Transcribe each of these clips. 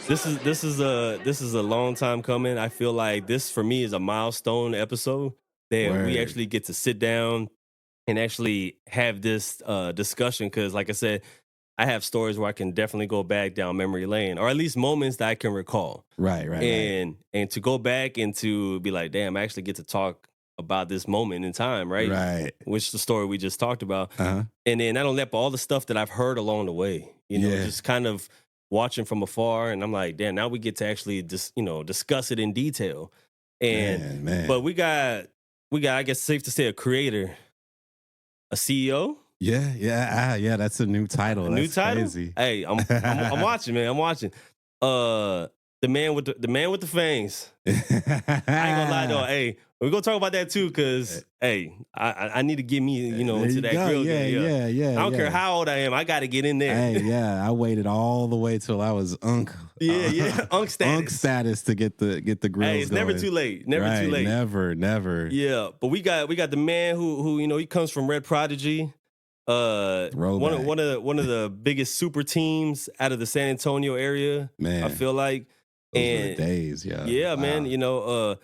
This is a long time coming. I feel like this for me is a milestone episode that we Word. actually get to sit down and actually have this discussion because, like I said, I have stories where I can definitely go back down memory lane, or at least moments that I can recall, Right. and to go back and to be like, damn, I actually get to talk about this moment in time, right? Right. Which is the story we just talked about, Uh-huh. and then not only that, but all the stuff that I've heard along the way, Yeah. just kind of watching from afar, and I'm like, damn, now we get to actually just discuss it in detail, and Man. but we got, I guess, safe to say, a creator, a CEO. Yeah, that's a new A title. new That's title? crazy. Hey, I'm watching, man. I'm watching. The man with the fangs. I ain't gonna lie though. Hey, we're gonna talk about that too, cause hey, I need to get me, There into you that go. grill Yeah, game. Yeah. I don't care yeah. how old I am. I got to get in there. Hey, yeah, I waited all the way till I was Yeah. Unk unk status. status to get the grills Hey, it's never going. too late. Never Right, too late. never. Yeah, but we got the man who he comes from Red Prodigy. One of Throwback. one of the biggest super teams out of the San Antonio area. I Man, feel like, those were the and days, yeah. yeah, man. Wow.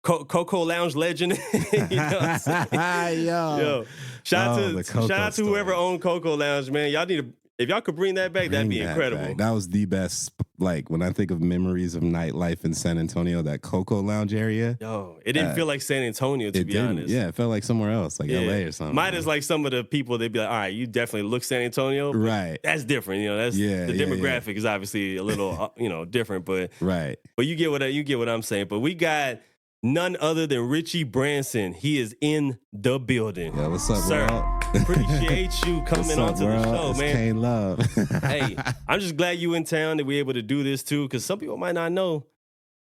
Coco Lounge legend. You know what I'm saying? Yo. Yo, shout Oh, out the to Coco shout out to whoever stories. owned Coco Lounge, man. Y'all need to, if y'all could bring that back, that'd Bring be that incredible. back. That was the best. Like when I think of memories of nightlife in San Antonio, that Coco Lounge area. Yo, it didn't feel like San Antonio, to It be didn't. honest. Yeah, it felt like somewhere else, like LA or something. Midas, like some of the people, they'd be like, all right, you definitely look San Antonio. But Right. that's different. That's Yeah, the yeah, demographic is obviously a little, different, but Right. you get what I'm saying. But we got none other than Richie Branson. He is in the building. Yo, what's up, sir? world? Appreciate you coming What's up, onto the world? show, It's man. Kane Love. Hey, I'm just glad you in town that we're able to do this too, because some people might not know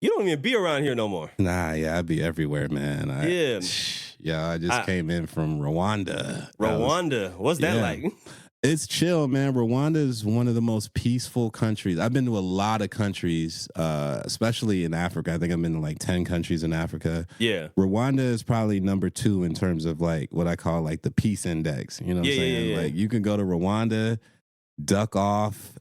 you don't even be around here no more. Nah, yeah, I'd be everywhere, man. I just came in from Rwanda. Rwanda, what's that yeah. like? It's chill, man. Rwanda is one of the most peaceful countries. I've been to a lot of countries, especially in Africa. I think I've been to like 10 countries in Africa. Yeah. Rwanda is probably number 2 in terms of like what I call like the peace index. You know what I'm saying? Yeah. Like you can go to Rwanda, duck off,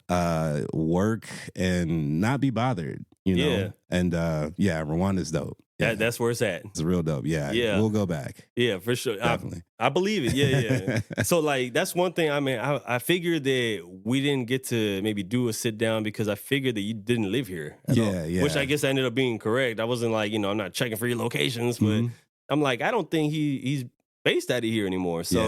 work, and not be bothered, Yeah. And Rwanda's dope. Yeah. That's where it's at. It's real dope. Yeah. We'll go back. Yeah, for sure. Definitely. I believe it. Yeah. So like that's one thing. I mean, I figured that we didn't get to maybe do a sit down because I figured that you didn't live here at all. Yeah. Which I guess ended up being correct. I wasn't like, I'm not checking for your locations, but Mhm. I'm like, I don't think he's based out of here anymore. So,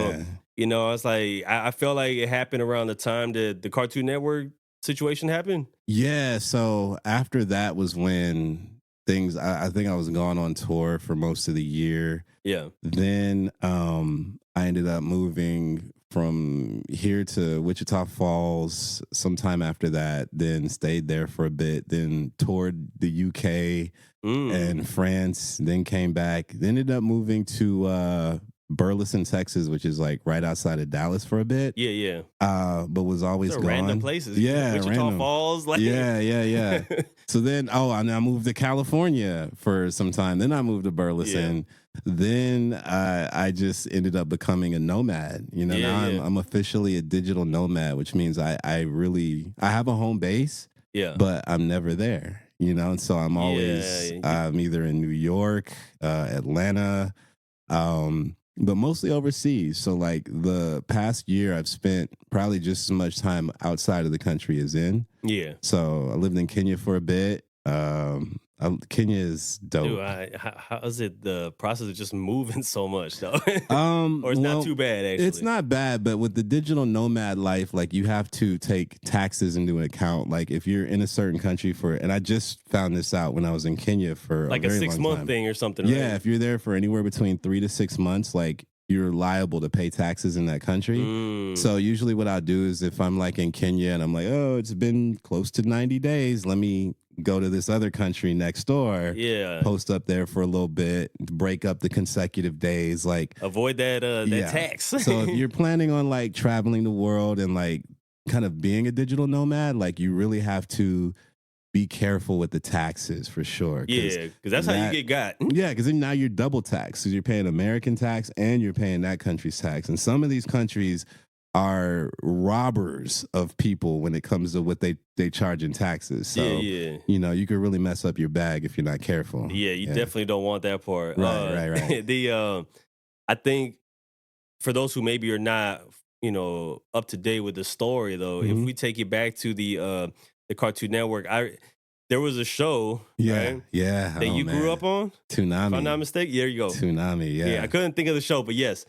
I was like, I felt like it happened around the time that the Cartoon Network situation happened. Yeah, so after that was when I think I was gone on tour for most of the year. Yeah. Then I ended up moving from here to Wichita Falls sometime after that, then stayed there for a bit, then toured the UK and France, then came back, then ended up moving to Burleson, Texas, which is like right outside of Dallas for a bit. Yeah. But was always Those are gone. random places. Yeah, Wichita random. Falls. Like Yeah. So then, and I moved to California for some time. Then I moved to Burleson. Then I just ended up becoming a nomad. Now I'm officially a digital nomad, which means I have a home base. Yeah. But I'm never there. And so I'm always I'm either in New York, Atlanta, but mostly overseas. So like the past year I've spent probably just as much time outside of the country as in. Yeah. So I lived in Kenya for a bit. Kenya is dope. Dude, how is it the process of just moving so much though? Or it's Well, not too bad actually. It's not bad, but with the digital nomad life, like you have to take taxes into account. Like if you're in a certain country and I just found this out when I was in Kenya for like a very 6 long month time. thing or something. Yeah, right? if you're there for anywhere between 3 to 6 months, like you're liable to pay taxes in that country. So usually what I'll do is if I'm like in Kenya and I'm like, oh, it's been close to 90 days, let me go to this other country next door, post up there for a little bit, break up the consecutive days, like avoid that tax. So if you're planning on like traveling the world and like kind of being a digital nomad, like you really have to be careful with the taxes for sure. Yeah, because that's how you get got. Yeah, because then now you're double taxed. So you're paying American tax and you're paying that country's tax. And some of these countries are robbers of people when it comes to what they charge in taxes. So, you know, you could really mess up your bag if you're not careful. Yeah, you definitely don't want that part. Right. I think for those who maybe are not, you know, up to date with the story though, if we take it back to the Cartoon Network, there was a show, right? Yeah. That you grew up on? Toonami. If I'm not mistaken. There you go. Toonami, yeah. Yeah, I couldn't think of the show, but yes.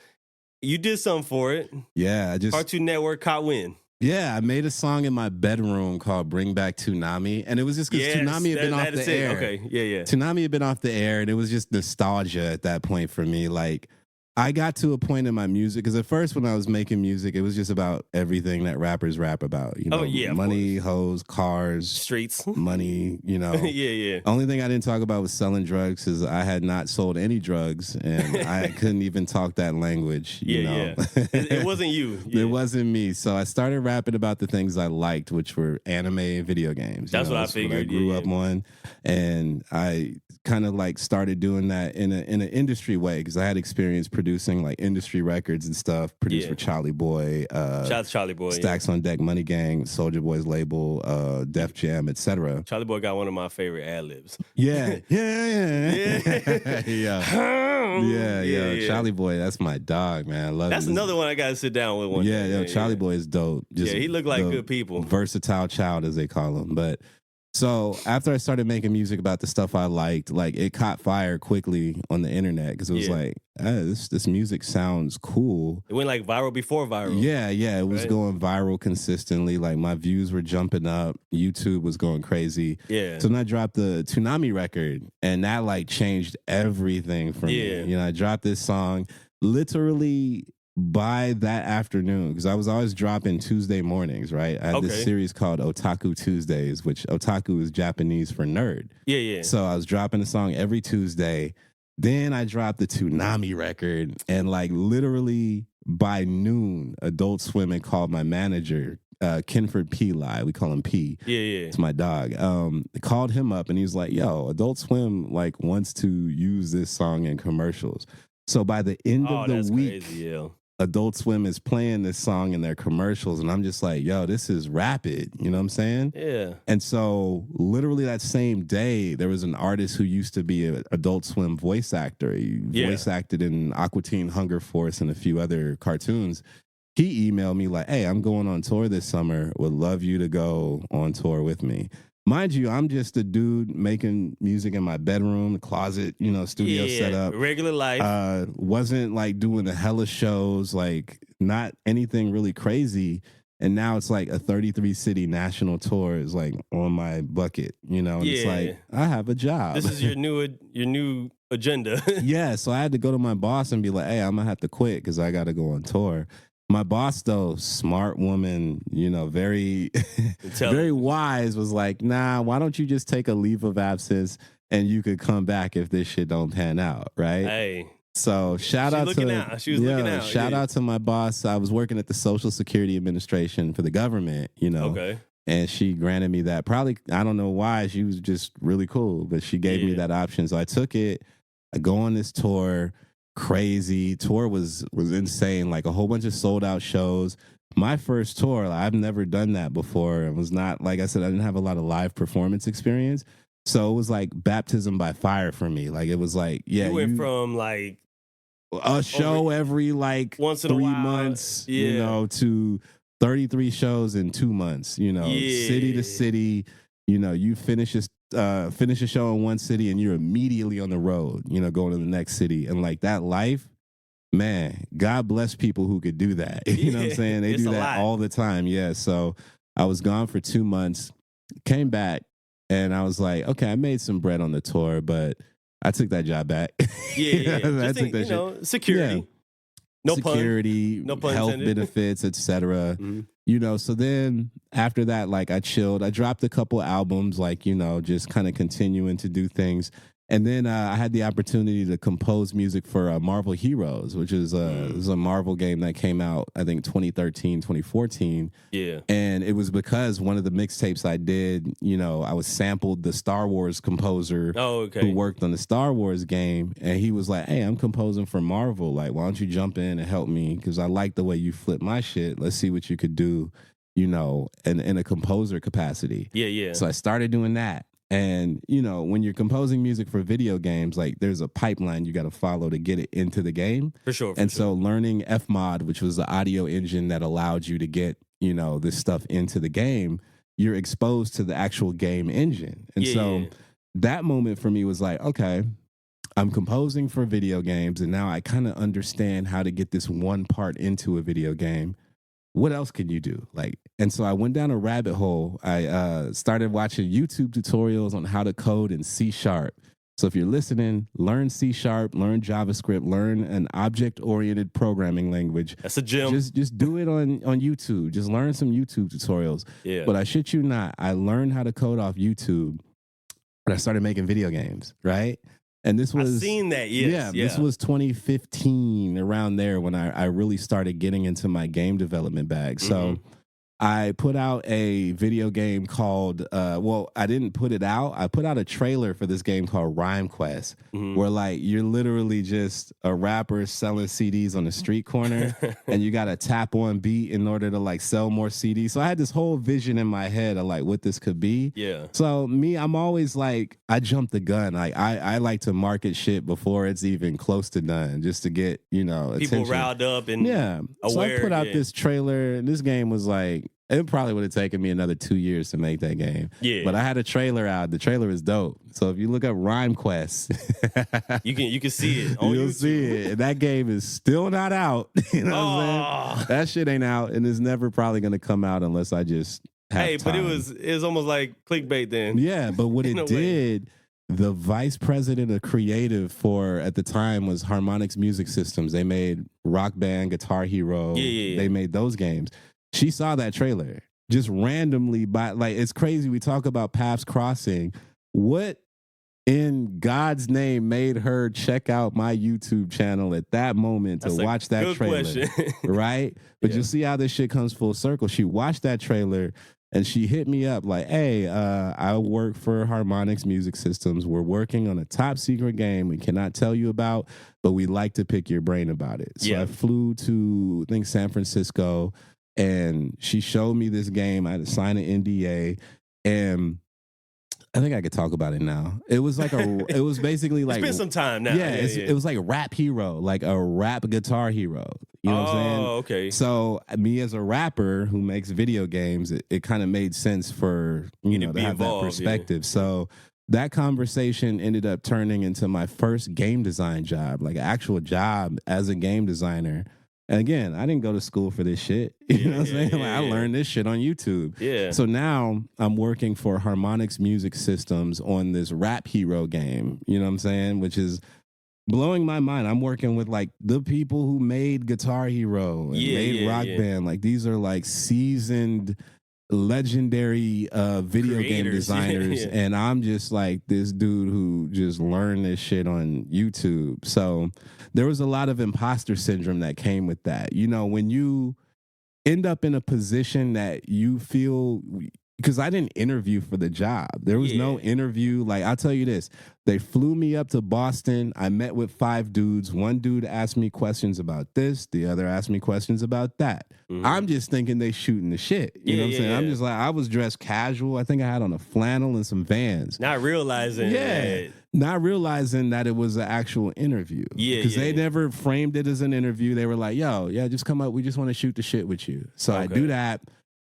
You did something for it. Yeah, Cartoon Network caught wind. Yeah, I made a song in my bedroom called "Bring Back Toonami," and it was just because Toonami had been off the air. Okay, yeah. Toonami had been off the air, and it was just nostalgia at that point for me. Like, I got to a point in my music because at first, when I was making music, it was just about everything that rappers rap about. You know, money, hoes, cars, streets, money. You know, yeah. Only thing I didn't talk about was selling drugs because I had not sold any drugs, and I couldn't even talk that language. You know? It wasn't you. It wasn't me. So I started rapping about the things I liked, which were anime and video games. That's what I figured. What I grew up on, and I kind of like started doing that in an industry way because I had experience producing like industry records and stuff. Produced for Charlie Boy, shout out to Charlie Boy, Stacks on Deck, Money Gang, Soulja Boy's label, Def Jam, etc. Charlie Boy got one of my favorite ad libs. Yeah. Charlie Boy, that's my dog, man. I love That's another one I got to sit down with one day. Charlie Boy is dope. Just he looked like good people. Versatile child, as they call him. But so after I started making music about the stuff I liked, like it caught fire quickly on the internet because it was like, this music sounds cool. It went like viral before viral. Yeah, it was going viral consistently. Like my views were jumping up. YouTube was going crazy. Yeah. So then I dropped the Toonami record, and that like changed everything for me. You know, I dropped this song literally by that afternoon because I was always dropping Tuesday mornings, right? I had this series called Otaku Tuesdays, which otaku is Japanese for nerd. Yeah. So I was dropping a song every Tuesday. Then I dropped the Toonami record, and like literally by noon, Adult Swim had called my manager, Kenford Peli. We call him P. Yeah. It's my dog. Called him up, and he was like, "Yo, Adult Swim like wants to use this song in commercials." So by the end of the week, crazy, Adult Swim is playing this song in their commercials, and I'm just like, yo, this is rapid. You know what I'm saying? Yeah. And so literally that same day, there was an artist who used to be an Adult Swim voice actor. He voice acted in Aqua Teen Hunger Force and a few other cartoons. He emailed me like, hey, I'm going on tour this summer. Would love you to go on tour with me. Mind you, I'm just a dude making music in my bedroom, closet, you know, studio setup. Regular life. Wasn't like doing the hella shows, like not anything really crazy. And now it's like a 33 city national tour is like on my bucket, you know? And it's like, I have a job. This is your new agenda. Yeah, so I had to go to my boss and be like, hey, I'm gonna have to quit because I gotta go on tour. My boss, though, smart woman, you know, very, very wise, was like, nah, why don't you just take a leave of absence and you could come back if this shit don't pan out, right? Hey. So shout out to she was looking out. Shout out to my boss. I was working at the Social Security Administration for the government, you know. Okay. And she granted me that. Probably, I don't know why. She was just really cool, but she gave me that option. So I took it. I go on this tour. Crazy tour was insane, like a whole bunch of sold out shows. My first tour, I've never done that before. It was not, like I said, I didn't have a lot of live performance experience, so it was like baptism by fire for me. Like it was like, you went from like a show every like once in 3 a while, months, you know, to 33 shows in 2 months, you know, city to city. You know, you finish a show in one city and you're immediately on the road, you know, going to the next city. And like that life, man, God bless people who could do that. You know what I'm saying? They do that all the time. Yeah. So I was gone for 2 months, came back, and I was like, okay, I made some bread on the tour, but I took that job back. Yeah. I took that shit. Security. Yeah. No security, no pun health intended. benefits, etc. You know, so then after that, like I chilled. I dropped a couple albums, like, you know, just kind of continuing to do things. And then I had the opportunity to compose music for Marvel Heroes, which is a Marvel game that came out, I think, 2013, 2014. Yeah. And it was because one of the mixtapes I did, I was sampled the Star Wars composer who worked on the Star Wars game. And he was like, hey, I'm composing for Marvel. Like, why don't you jump in and help me? Because I like the way you flip my shit. Let's see what you could do, in a composer capacity. Yeah. So I started doing that. And, when you're composing music for video games, like there's a pipeline you got to follow to get it into the game. For sure. So learning Fmod, which was the audio engine that allowed you to get, this stuff into the game, you're exposed to the actual game engine. And that moment for me was like, okay, I'm composing for video games. And now I kind of understand how to get this one part into a video game. What else can you do? And so I went down a rabbit hole. I started watching YouTube tutorials on how to code in C#. So if you're listening, learn C#, learn JavaScript, learn an object-oriented programming language. That's a gem. Just do it on YouTube. Just learn some YouTube tutorials. Yeah. But I shit you not, I learned how to code off YouTube, and I started making video games, right? And this was, I've seen that, yes. This was 2015, around there, when I really started getting into my game development bag. So I put out a video game called, I didn't put it out. I put out a trailer for this game called Rhyme Quest, where you're literally just a rapper selling CDs on the street corner and you got to tap on beat in order to sell more CDs. So I had this whole vision in my head of what this could be. Yeah. So I'm always I jump the gun. I like to market shit before it's even close to done, just to get, people attention. riled up and aware. So I put out this trailer, and this game was it probably would have taken me another 2 years to make that game. Yeah. But I had a trailer out. The trailer is dope. So if you look up Rhyme Quest, you can see it on You'll YouTube. see it. And that game is still not out. You know what I'm saying? That shit ain't out, and it's never probably going to come out unless I just have time. But it was almost like clickbait then. Yeah, but what it did, the vice president of creative for, at the time, was Harmonix Music Systems. They made Rock Band, Guitar Hero. Yeah. They made those games. She saw that trailer just randomly it's crazy. We talk about paths crossing. What in God's name made her check out my YouTube channel at that moment to watch that trailer? Right? But you'll see how this shit comes full circle. She watched that trailer and she hit me up hey, I work for Harmonix Music Systems. We're working on a top secret game we cannot tell you about, but we'd like to pick your brain about it. So I flew to, I think, San Francisco, and she showed me this game. I had to sign an NDA, and I think I could talk about it now. It was it was basically it's been some time now. Yeah, it was like a rap hero, like a rap guitar hero. You know what I'm saying? Oh, okay. So me as a rapper who makes video games, it kind of made sense for, to have that perspective. Yeah. So that conversation ended up turning into my first game design job, like an actual job as a game designer. And again, I didn't go to school for this shit. You know what I'm saying? I learned this shit on YouTube. Yeah. So now I'm working for Harmonix Music Systems on this rap hero game, you know what I'm saying? Which is blowing my mind. I'm working with the people who made Guitar Hero and made Rock Band. These are seasoned, legendary video game designers. And I'm just this dude who just learned this shit on YouTube. So there was a lot of imposter syndrome that came with that. When you end up in a position that you feel, because I didn't interview for the job. There was no interview. I'll tell you this. They flew me up to Boston. I met with 5 dudes. One dude asked me questions about this. The other asked me questions about that. Mm-hmm. I'm just thinking they shooting the shit. You know what I'm saying? I'm just I was dressed casual. I think I had on a flannel and some Vans. Not realizing. Yeah. Not realizing that it was an actual interview. Yeah. Because they never framed it as an interview. They were like, yo, just come up. We just want to shoot the shit with you. So I do that.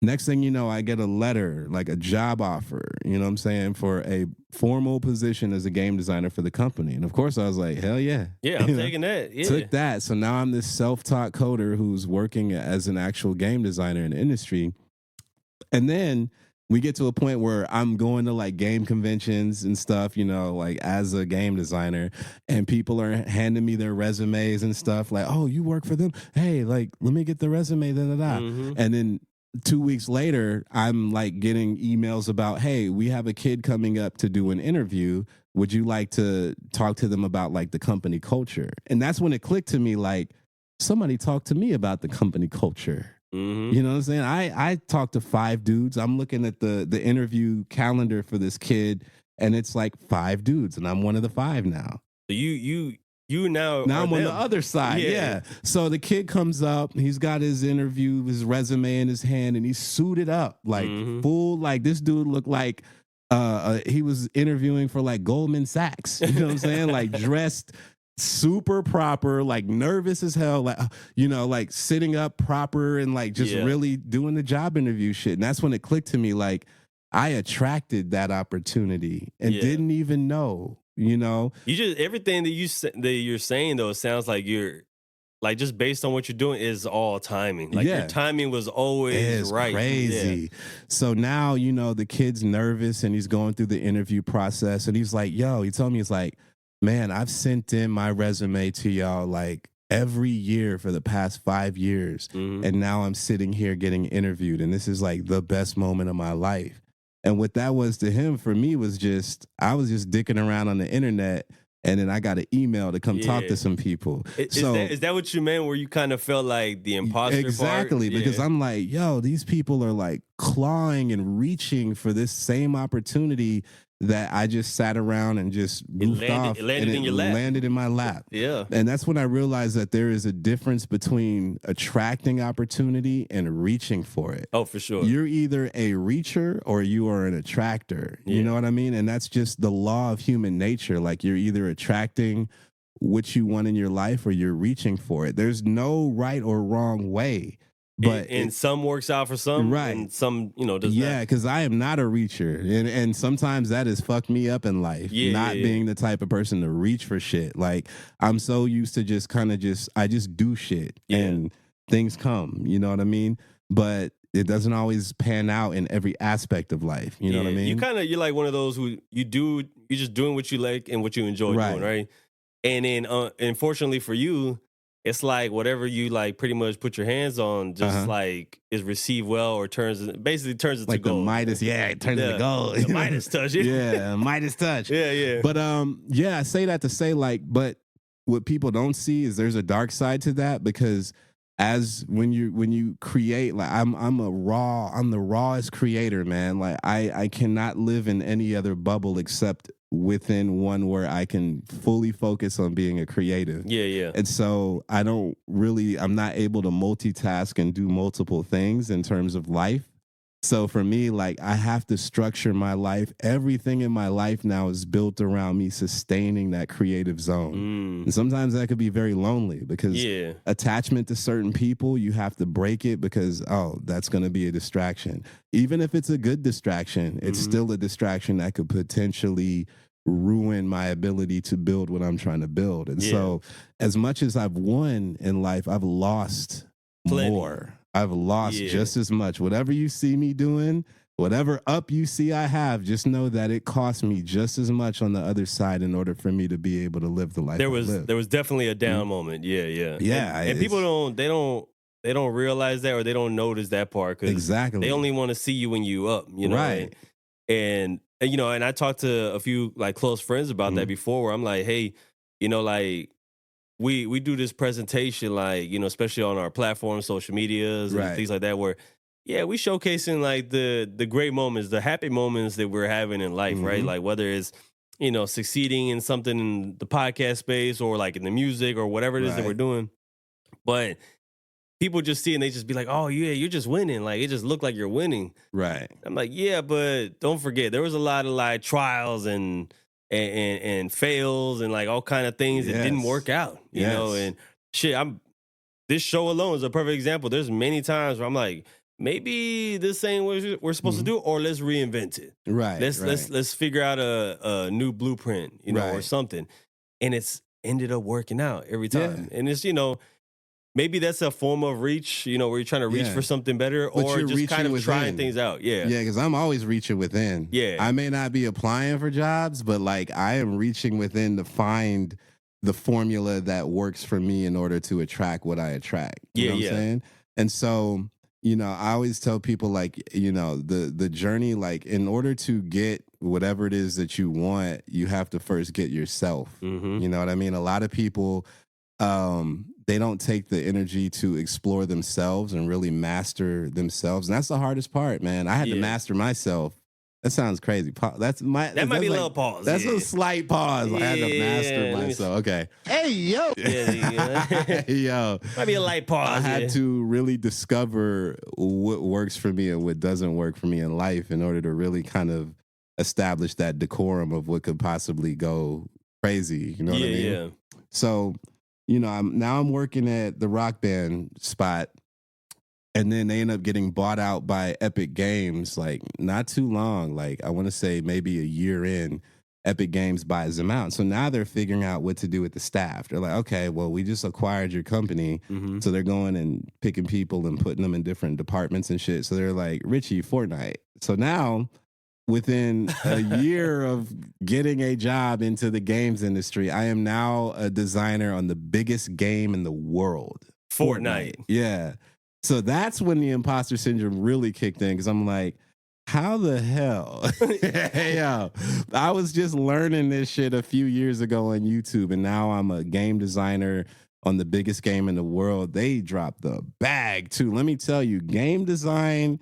Next thing you know, I get a letter, a job offer, you know what I'm saying, for a formal position as a game designer for the company. And of course, I was like, hell yeah. Yeah, I'm taking that. Yeah. Took that. So now I'm this self-taught coder who's working as an actual game designer in the industry. And then we get to a point where I'm going to game conventions and stuff, as a game designer, and people are handing me their resumes and stuff oh, you work for them? Hey, let me get the resume, da-da-da. Mm-hmm. And then 2 weeks later, I'm getting emails about, hey, we have a kid coming up to do an interview. would you like to talk to them about like the company culture? And that's when it clicked to me, like, somebody talked to me about the company culture. Mm-hmm. You know what I'm saying? I talked to 5 dudes. I'm looking at the interview calendar for this kid, and it's like 5 dudes, and I'm one of the 5 now. So you now Now are I'm on the them. other side. Yeah. So the kid comes up, he's got his interview, his resume in his hand, and he's suited up, like full, like this dude looked like he was interviewing for like Goldman Sachs. You know what I'm saying? Like dressed super proper, like nervous as hell, like like sitting up proper and like just really doing the job interview shit. And that's when it clicked to me, like I attracted that opportunity and didn't even know. You just everything that you're saying though, it sounds like you're like just based on what you're doing is all timing. Like your timing was always right. Crazy. So now the kid's nervous and he's going through the interview process, and he's like, "Yo," he told me, he's like, "Man, I've sent in my resume to y'all like every year for the past 5 years, and now I'm sitting here getting interviewed, and this is like the best moment of my life." And what that was to him, for me, was just, I was just dicking around on the internet, and then I got an email to come talk to some people. Is that what you meant, where you kind of felt like the imposter Exactly, part? because I'm like, yo, these people are like clawing and reaching for this same opportunity that I just sat around and just goofed off. It landed in your lap. Landed in my lap. Yeah. And that's when I realized that there is a difference between attracting opportunity and reaching for it. Oh, for sure. You're either a reacher or you are an attractor. You know what I mean? And that's just the law of human nature. Like you're either attracting what you want in your life or you're reaching for it. There's no right or wrong way. But and some works out for some, right? And some, does yeah, not. Because I am not a reacher, and sometimes that has fucked me up in life. Being the type of person to reach for shit. Like I'm so used to just I just do shit and things come. You know what I mean? But it doesn't always pan out in every aspect of life. You know what I mean? You're like one of those who you're just doing what you like and what you enjoy doing, right? And then, unfortunately for you, it's like whatever you like pretty much put your hands on just like is received well or turns into like gold. The Midas, it turns into gold. The Midas touch. Midas touch. Yeah. But I say that to say like, but what people don't see is there's a dark side to that, because as when you create, like I'm the rawest creator, man. Like I cannot live in any other bubble except within one where I can fully focus on being a creative. Yeah. And so I'm not able to multitask and do multiple things in terms of life. So for me, like I have to structure my life. Everything in my life now is built around me sustaining that creative zone. And sometimes that could be very lonely, because attachment to certain people, you have to break it, because, that's going to be a distraction. Even if it's a good distraction, it's still a distraction that could potentially ruin my ability to build what I'm trying to build. And so as much as I've won in life, I've lost more. I've lost just as much. Whatever you see me doing, whatever up you see I have, just know that it cost me just as much on the other side in order for me to be able to live the life there was definitely a down moment. Yeah. And people don't realize that, or they don't notice that part, because exactly they only want to see you when you up, right. And and I talked to a few like close friends about that before, where I'm like, hey, like we do this presentation, like, especially on our platforms, social medias, and things like that, where, we showcasing like the great moments, the happy moments that we're having in life, right? Like whether it's, succeeding in something in the podcast space or like in the music or whatever it is that we're doing. But people just see and they just be like, oh, yeah, you're just winning. Like it just looked like you're winning. Right. I'm like, yeah, but don't forget, there was a lot of like trials and fails and like all kind of things that didn't work out, you know, and shit. This show alone is a perfect example. There's many times where I'm like, maybe this ain't what we're supposed to do, or let's reinvent it. Right. Let's figure out a new blueprint, or something. And it's ended up working out every time. And it's, maybe that's a form of reach, where you're trying to reach for something better, or just kind of trying things out. Yeah, because I'm always reaching within. Yeah. I may not be applying for jobs, but like I am reaching within to find the formula that works for me in order to attract what I attract. You know what I'm saying? And so, I always tell people like, the journey, like in order to get whatever it is that you want, you have to first get yourself. You know what I mean? A lot of people, they don't take the energy to explore themselves and really master themselves. And that's the hardest part, man. I had to master myself. That sounds crazy. That might be a like, little pause. That's a slight pause. Like, I had to master myself. Okay. Hey, yo. Yo. Might be a light pause. I had to really discover what works for me and what doesn't work for me in life in order to really kind of establish that decorum of what could possibly go crazy. You know what I mean? Yeah. So, you know, I'm working at the Rock Band spot. And then they end up getting bought out by Epic Games, like not too long. Like I want to say maybe a year in, Epic Games buys them out. So now they're figuring out what to do with the staff. They're like, okay, well, we just acquired your company. So they're going and picking people and putting them in different departments and shit. So they're like, Richie, Fortnite. So now within a year of getting a job into the games industry, I am now a designer on the biggest game in the world. Fortnite. Yeah. So that's when the imposter syndrome really kicked in because I'm like, how the hell? Yo, I was just learning this shit a few years ago on YouTube, and now I'm a game designer on the biggest game in the world. They dropped the bag, too. Let me tell you, game design,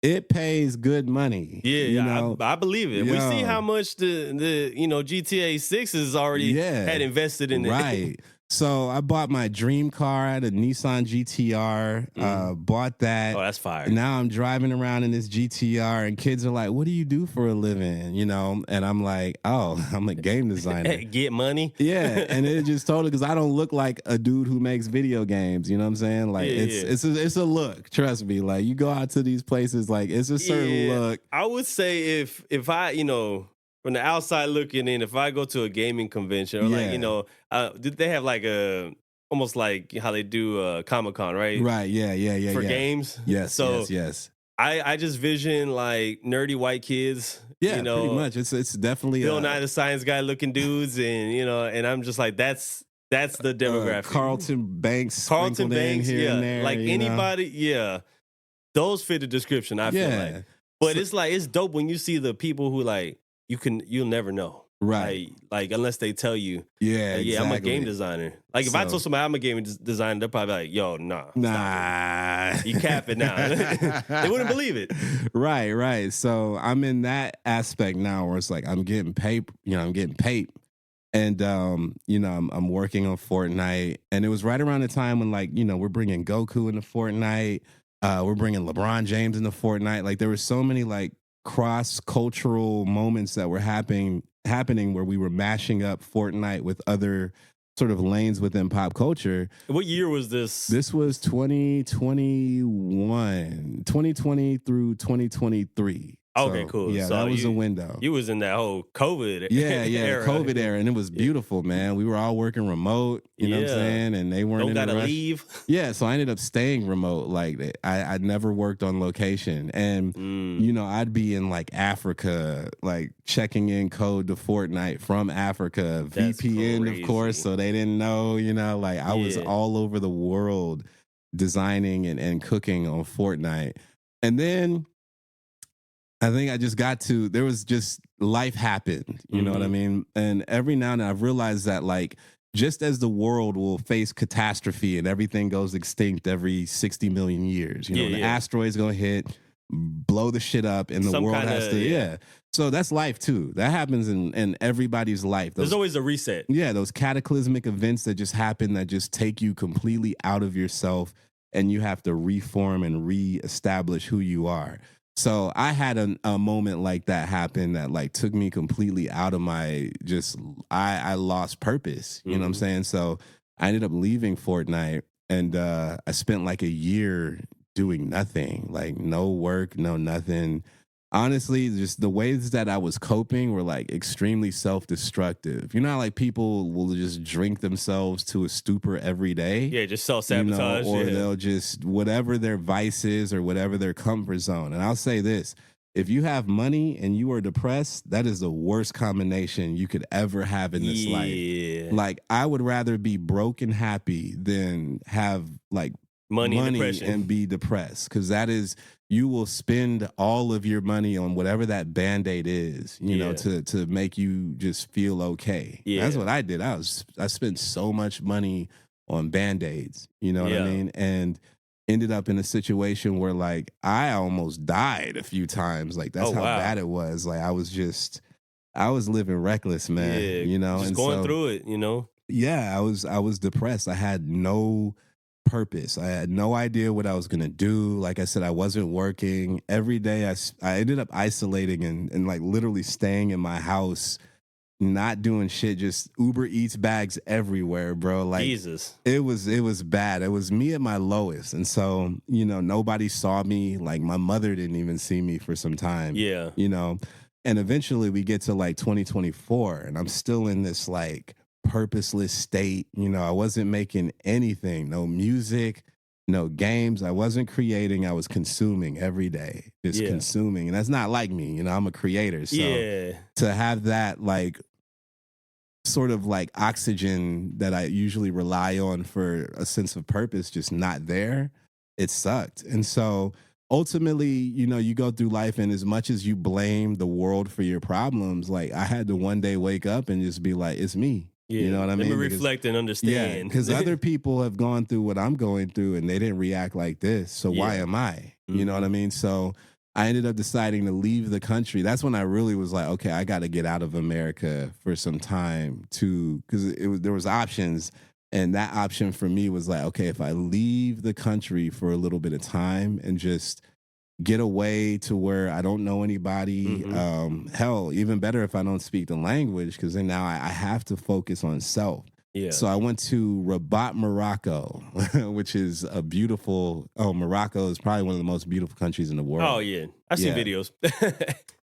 it pays good money. Yeah, you know? I believe it. Yo. We see how much the GTA 6 has already had invested in it. Right. So I bought my dream car. I had a Nissan GTR. Bought that. Oh, that's fire. Now I'm driving around in this GTR, and kids are like, "What do you do for a living?" You know, and I'm like, "Oh, I'm a game designer." Get money. Yeah, and it just totally because I don't look like a dude who makes video games. You know what I'm saying? Like it's a look. Trust me. Like you go out to these places, like it's a certain look. I would say if I from the outside looking in, if I go to a gaming convention or they have like almost like how they do Comic-Con, right? Right. Yeah. For games. Yes. So yes. I just vision like nerdy white kids. Yeah, pretty much. It's definitely Bill Nye the Science Guy looking dudes, and I'm just like that's the demographic. Carlton Banks, in here and there, like anybody, those fit the description. I feel like, but it's like it's dope when you see the people who like you'll never know. Right. Like unless they tell you. Yeah, exactly. I'm a game designer. Like if I told somebody I'm a game designer, they're probably like, yo, nah. You cap it now. They wouldn't believe it. Right. So I'm in that aspect now where it's like I'm getting paid, I'm getting paid. And, I'm working on Fortnite. And it was right around the time when we're bringing Goku into Fortnite. We're bringing LeBron James into Fortnite. Like there were so many like cross-cultural moments that were happening where we were mashing up Fortnite with other sort of lanes within pop culture. What year was this? This was 2020 through 2023. Okay, so, cool. Yeah, so that was a window. You was in that whole COVID era. COVID era, and it was beautiful, man. We were all working remote, you know what I'm saying? And they weren't Don't in a rush. leave. Yeah, so I ended up staying remote. Like I never worked on location. And, I'd be in like Africa, like checking in code to Fortnite from Africa, That's VPN, crazy. of course, so they didn't know, like I was all over the world designing and cooking on Fortnite. And then I think I just there was just life happened, you know what I mean? And every now and then I've realized that like, just as the world will face catastrophe and everything goes extinct every 60 million years, the asteroid's gonna hit, blow the shit up, and the world has to, So that's life too. That happens in everybody's life. There's always a reset. Yeah, those cataclysmic events that just happen that just take you completely out of yourself and you have to reform and reestablish who you are. So I had a moment like that happen that like took me completely out of my I lost purpose. You know what I'm saying? So I ended up leaving Fortnite and I spent like a year doing nothing, like no work, no nothing. Honestly, just the ways that I was coping were like extremely self-destructive. You know how like people will just drink themselves to a stupor every day? Yeah, just self-sabotage. Or they'll just, whatever their vice is or whatever their comfort zone. And I'll say this, if you have money and you are depressed, that is the worst combination you could ever have in this life. Like, I would rather be broke and happy than have like money and money depression. and be depressed, because that is, you will spend all of your money on whatever that Band-Aid is, you know, to make you just feel okay. Yeah. That's what I did. I spent so much money on Band-Aids, you know what I mean? And ended up in a situation where like I almost died a few times. Like that's how bad it was. Like I was living reckless, man. Yeah, you know, just and going so, through it, you know. Yeah, I was depressed. I had no purpose. I had no idea what I was gonna do. Like I said, I wasn't working. Every day I ended up isolating and like literally staying in my house, not doing shit, just Uber Eats bags everywhere, bro. Like Jesus. It was bad. It was me at my lowest. And so, you know, nobody saw me. Like my mother didn't even see me for some time. Yeah. You know. And eventually we get to like 2024 and I'm still in this like purposeless state. You know, I wasn't making anything, no music, no games. I wasn't creating. I was consuming every day, just consuming. And that's not like me. You know, I'm a creator. So to have that like sort of like oxygen that I usually rely on for a sense of purpose just not there, it sucked. And so ultimately, you know, you go through life and as much as you blame the world for your problems, like I had to one day wake up and just be like, it's me. Yeah. You know what I mean? Let me reflect and understand. Yeah, because other people have gone through what I'm going through and they didn't react like this. So why am I? You know what I mean? So I ended up deciding to leave the country. That's when I really was like, okay, I got to get out of America for some time because there was options. And that option for me was like, okay, if I leave the country for a little bit of time and just get away to where I don't know anybody. Hell, even better if I don't speak the language, because then now I have to focus on self. Yeah. So I went to Rabat, Morocco, which is a beautiful. Morocco is probably one of the most beautiful countries in the world. Oh yeah, I've seen videos.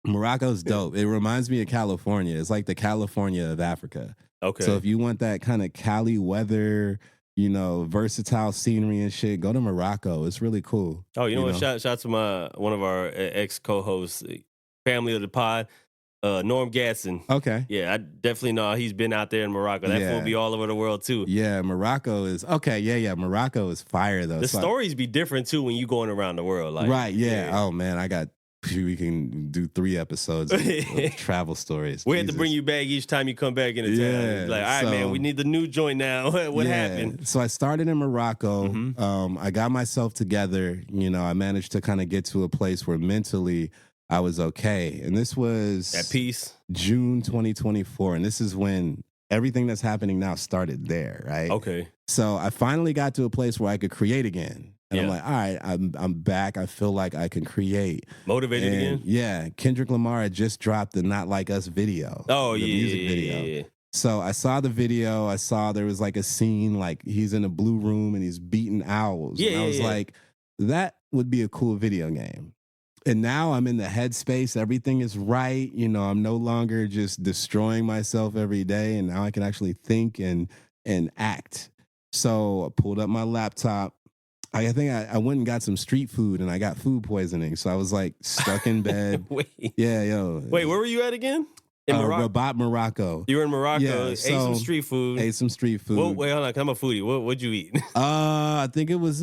Morocco's dope. It reminds me of California. It's like the California of Africa. Okay. So if you want that kind of Cali weather, you know, versatile scenery and shit, go to Morocco. It's really cool. Oh, you know what? Shout out to one of our ex co-hosts, family of the pod, Norm Gatson. Okay. Yeah, I definitely know he's been out there in Morocco. That fool be all over the world too. Yeah, Morocco is okay. Yeah. Morocco is fire though. The stories be different too when you going around the world. Like, right. Yeah. Oh man, we can do 3 episodes of travel stories. We had to bring you back each time you come back into town. Yeah, like, all right, man, we need the new joint now. What happened? So I started in Morocco. I got myself together. You know, I managed to kind of get to a place where mentally I was okay. And this was at peace. June 2024. And this is when everything that's happening now started there, right? Okay. So I finally got to a place where I could create again. And I'm like, all right, I'm back. I feel like I can create. Motivated again? Yeah. Kendrick Lamar had just dropped the Not Like Us video. Oh, the music video. Yeah. So I saw the video. I saw there was like a scene, like he's in a blue room and he's beating owls. Yeah, and I was like, that would be a cool video game. And now I'm in the headspace. Everything is right. You know, I'm no longer just destroying myself every day. And now I can actually think and act. So I pulled up my laptop. I think I went and got some street food and I got food poisoning. So I was like stuck in bed. Wait, where were you at again? In Rabat, Morocco. You were in Morocco. Ate some street food. Ate some street food. Well, wait, hold on. I'm a foodie. What'd you eat? I think it was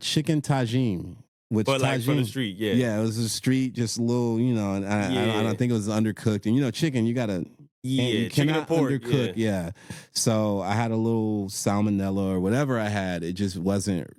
chicken tagine. But like from the street, Yeah, it was a street, just a little, you know, and I don't think it was undercooked. And you know, chicken, you gotta. You cannot undercook. Yeah. So I had a little salmonella or whatever I had. It just wasn't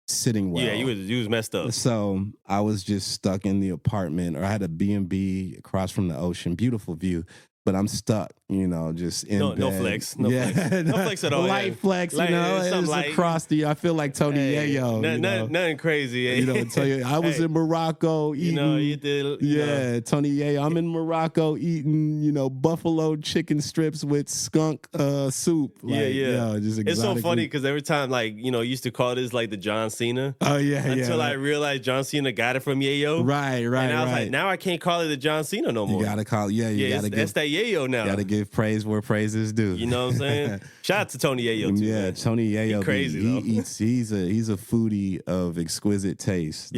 sitting well. Yeah, you was messed up. So I was just stuck in the apartment, or I had a B&B across from the ocean, beautiful view. But I'm stuck, you know, just in bed. No flex. No flex at all. Light flex, you know, it's across the, I feel like Tony Yayo. Nothing crazy. You know, tell you, I was in Morocco eating. You know, you did. Tony Yayo. I'm in Morocco eating, you know, buffalo chicken strips with skunk soup. Like, just it's so funny because every time, like, you know, used to call this like the John Cena. Oh, yeah, Until I realized John Cena got it from Yayo. Right. And I was like, now I can't call it the John Cena no more. You got to call it, you got to that's that Yayo now. Got to give praise where praise is due. You know what I'm saying? Shout out to Tony Yayo too. Yeah, man. Tony Yayo. He crazy though. He eats. He's a foodie of exquisite taste.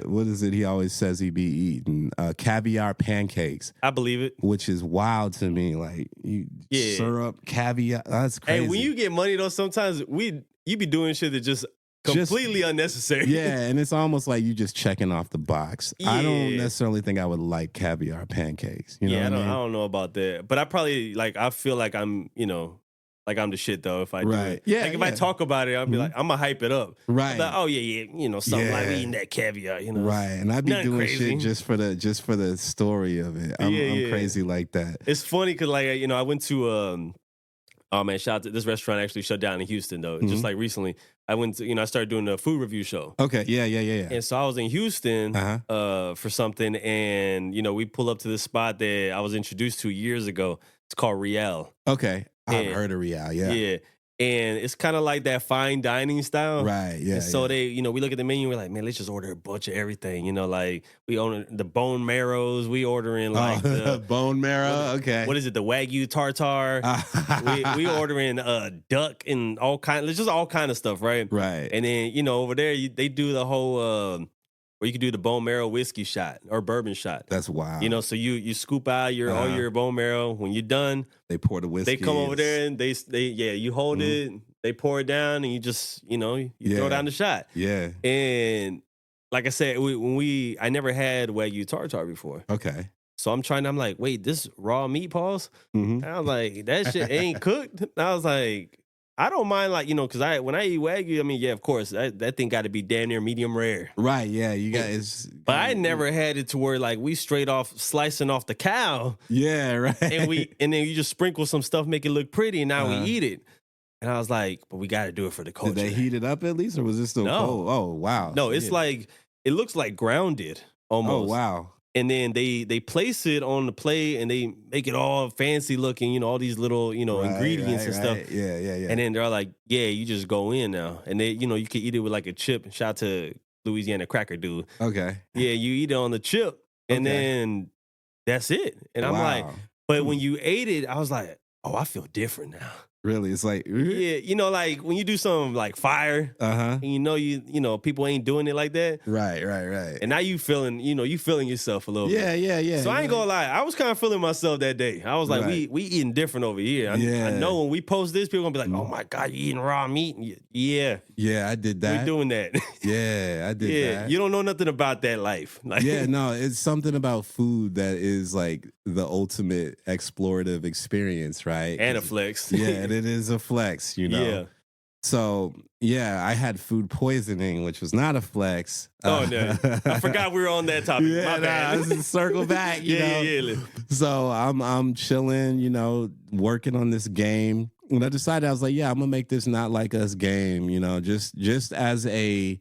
What is it? He always says he be eating caviar pancakes. I believe it. Which is wild to me. Like syrup, caviar. That's crazy. Hey, when you get money though, sometimes you be doing shit that just Completely unnecessary. Yeah, and it's almost like you just checking off the box. Yeah. I don't necessarily think I would like caviar pancakes. You know what I mean? I don't know about that. But I probably I feel like I'm, like I'm the shit though if I do it. Yeah. Like if I talk about it, I'll be like, I'm gonna hype it up. Right. Like, oh yeah, something like we eating that caviar, Right. And I'd be Nothing doing crazy. shit just for the story of it. I'm crazy like that. It's funny because I went to oh man, shout out to this restaurant actually shut down in Houston though. Just like recently. I went to, I started doing a food review show. Okay. Yeah. And so I was in Houston for something, and we pull up to this spot that I was introduced to years ago. It's called Riel. Okay. I've heard of Riel, Yeah. And it's kind of like that fine dining style. Right, yeah. And so we look at the menu, we're like, man, let's just order a bunch of everything. Like we own the bone marrows, we ordering like the bone marrow, okay. What is it, the Wagyu tartar? we ordering duck and all kind of stuff, right? Right. And then, over there, they do the whole, or you can do the bone marrow whiskey shot or bourbon shot. That's wild. So you scoop out all your bone marrow. When you're done, they pour the whiskey. They come over there and you hold it, they pour it down, and you just, you throw down the shot. Yeah. And like I said, I never had Wagyu tartar before. Okay. So I'm like, wait, this raw meat, pause? And I was like, that shit ain't cooked. And I was like, I don't mind, because when I eat Wagyu, of course, that thing got to be damn near medium rare. Right, yeah, you guys. But I never had it to where, we straight off slicing off the cow. Yeah, right. And then you just sprinkle some stuff, make it look pretty, and now we eat it. And I was like, but we got to do it for the culture. Did they heat it up at least, or was it still cold? Oh, wow. No, it's it looks like grounded almost. Oh, wow. And then they place it on the plate and they make it all fancy looking, all these little, ingredients and stuff. Yeah. And then they're like, yeah, you just go in now. And they, you can eat it with like a chip. Shout out to Louisiana Cracker Dude. Okay. Yeah, you eat it on the chip and then that's it. And I'm like, but when you ate it, I was like, oh, I feel different now. Really? It's like, yeah, like when you do something like fire, and you people ain't doing it like that. Right. And now you feeling yourself a little bit. Yeah. So I ain't gonna lie, I was kind of feeling myself that day. I was like, we eating different over here. I know when we post this, people gonna be like, oh my God, you eating raw meat? Yeah. Yeah, I did that. We're doing that. Yeah, I did that. You don't know nothing about that life. No, it's something about food that is like the ultimate explorative experience, right? And a flex. Yeah, and it is a flex, Yeah. So, I had food poisoning, which was not a flex. Oh, no. I forgot we were on that topic. My bad. This is circle back, you know. Yeah. So I'm chilling, working on this game. And I decided, I was like, I'm going to make this Not Like Us game, just as a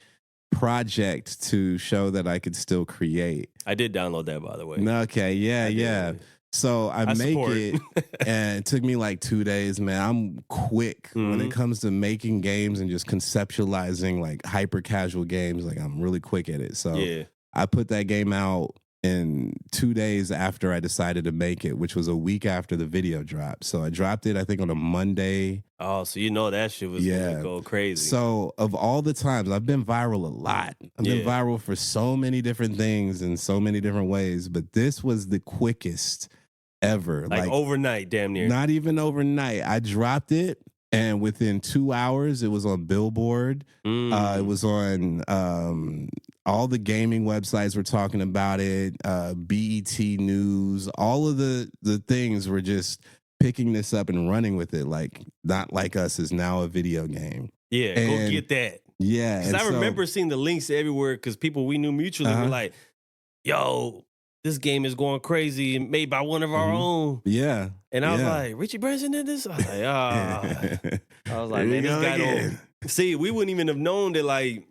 project to show that I could still create. I did download that, by the way. Okay, yeah. So I make it, and it took me like 2 days, man. I'm quick when it comes to making games and just conceptualizing like hyper casual games. Like I'm really quick at it. So I put that game out in 2 days after I decided to make it, which was a week after the video dropped. So I dropped it, I think, on a Monday. Oh, so that shit was gonna go crazy. So of all the times, I've been viral a lot. I've been viral for so many different things in so many different ways, but this was the quickest ever. Like overnight, damn near. Not even overnight. I dropped it, and within 2 hours, it was on Billboard. It was on all the gaming websites were talking about it. BET News, all of the things were just picking this up and running with it. Like Not Like Us is now a video game. Yeah, go get that. Yeah. Because I remember seeing the links everywhere because people we knew mutually were like, yo, this game is going crazy and made by one of our own. Yeah. And I was like, Richie Branson did this? I was like, I was like, man, this guy don't. See, we wouldn't even have known that, like,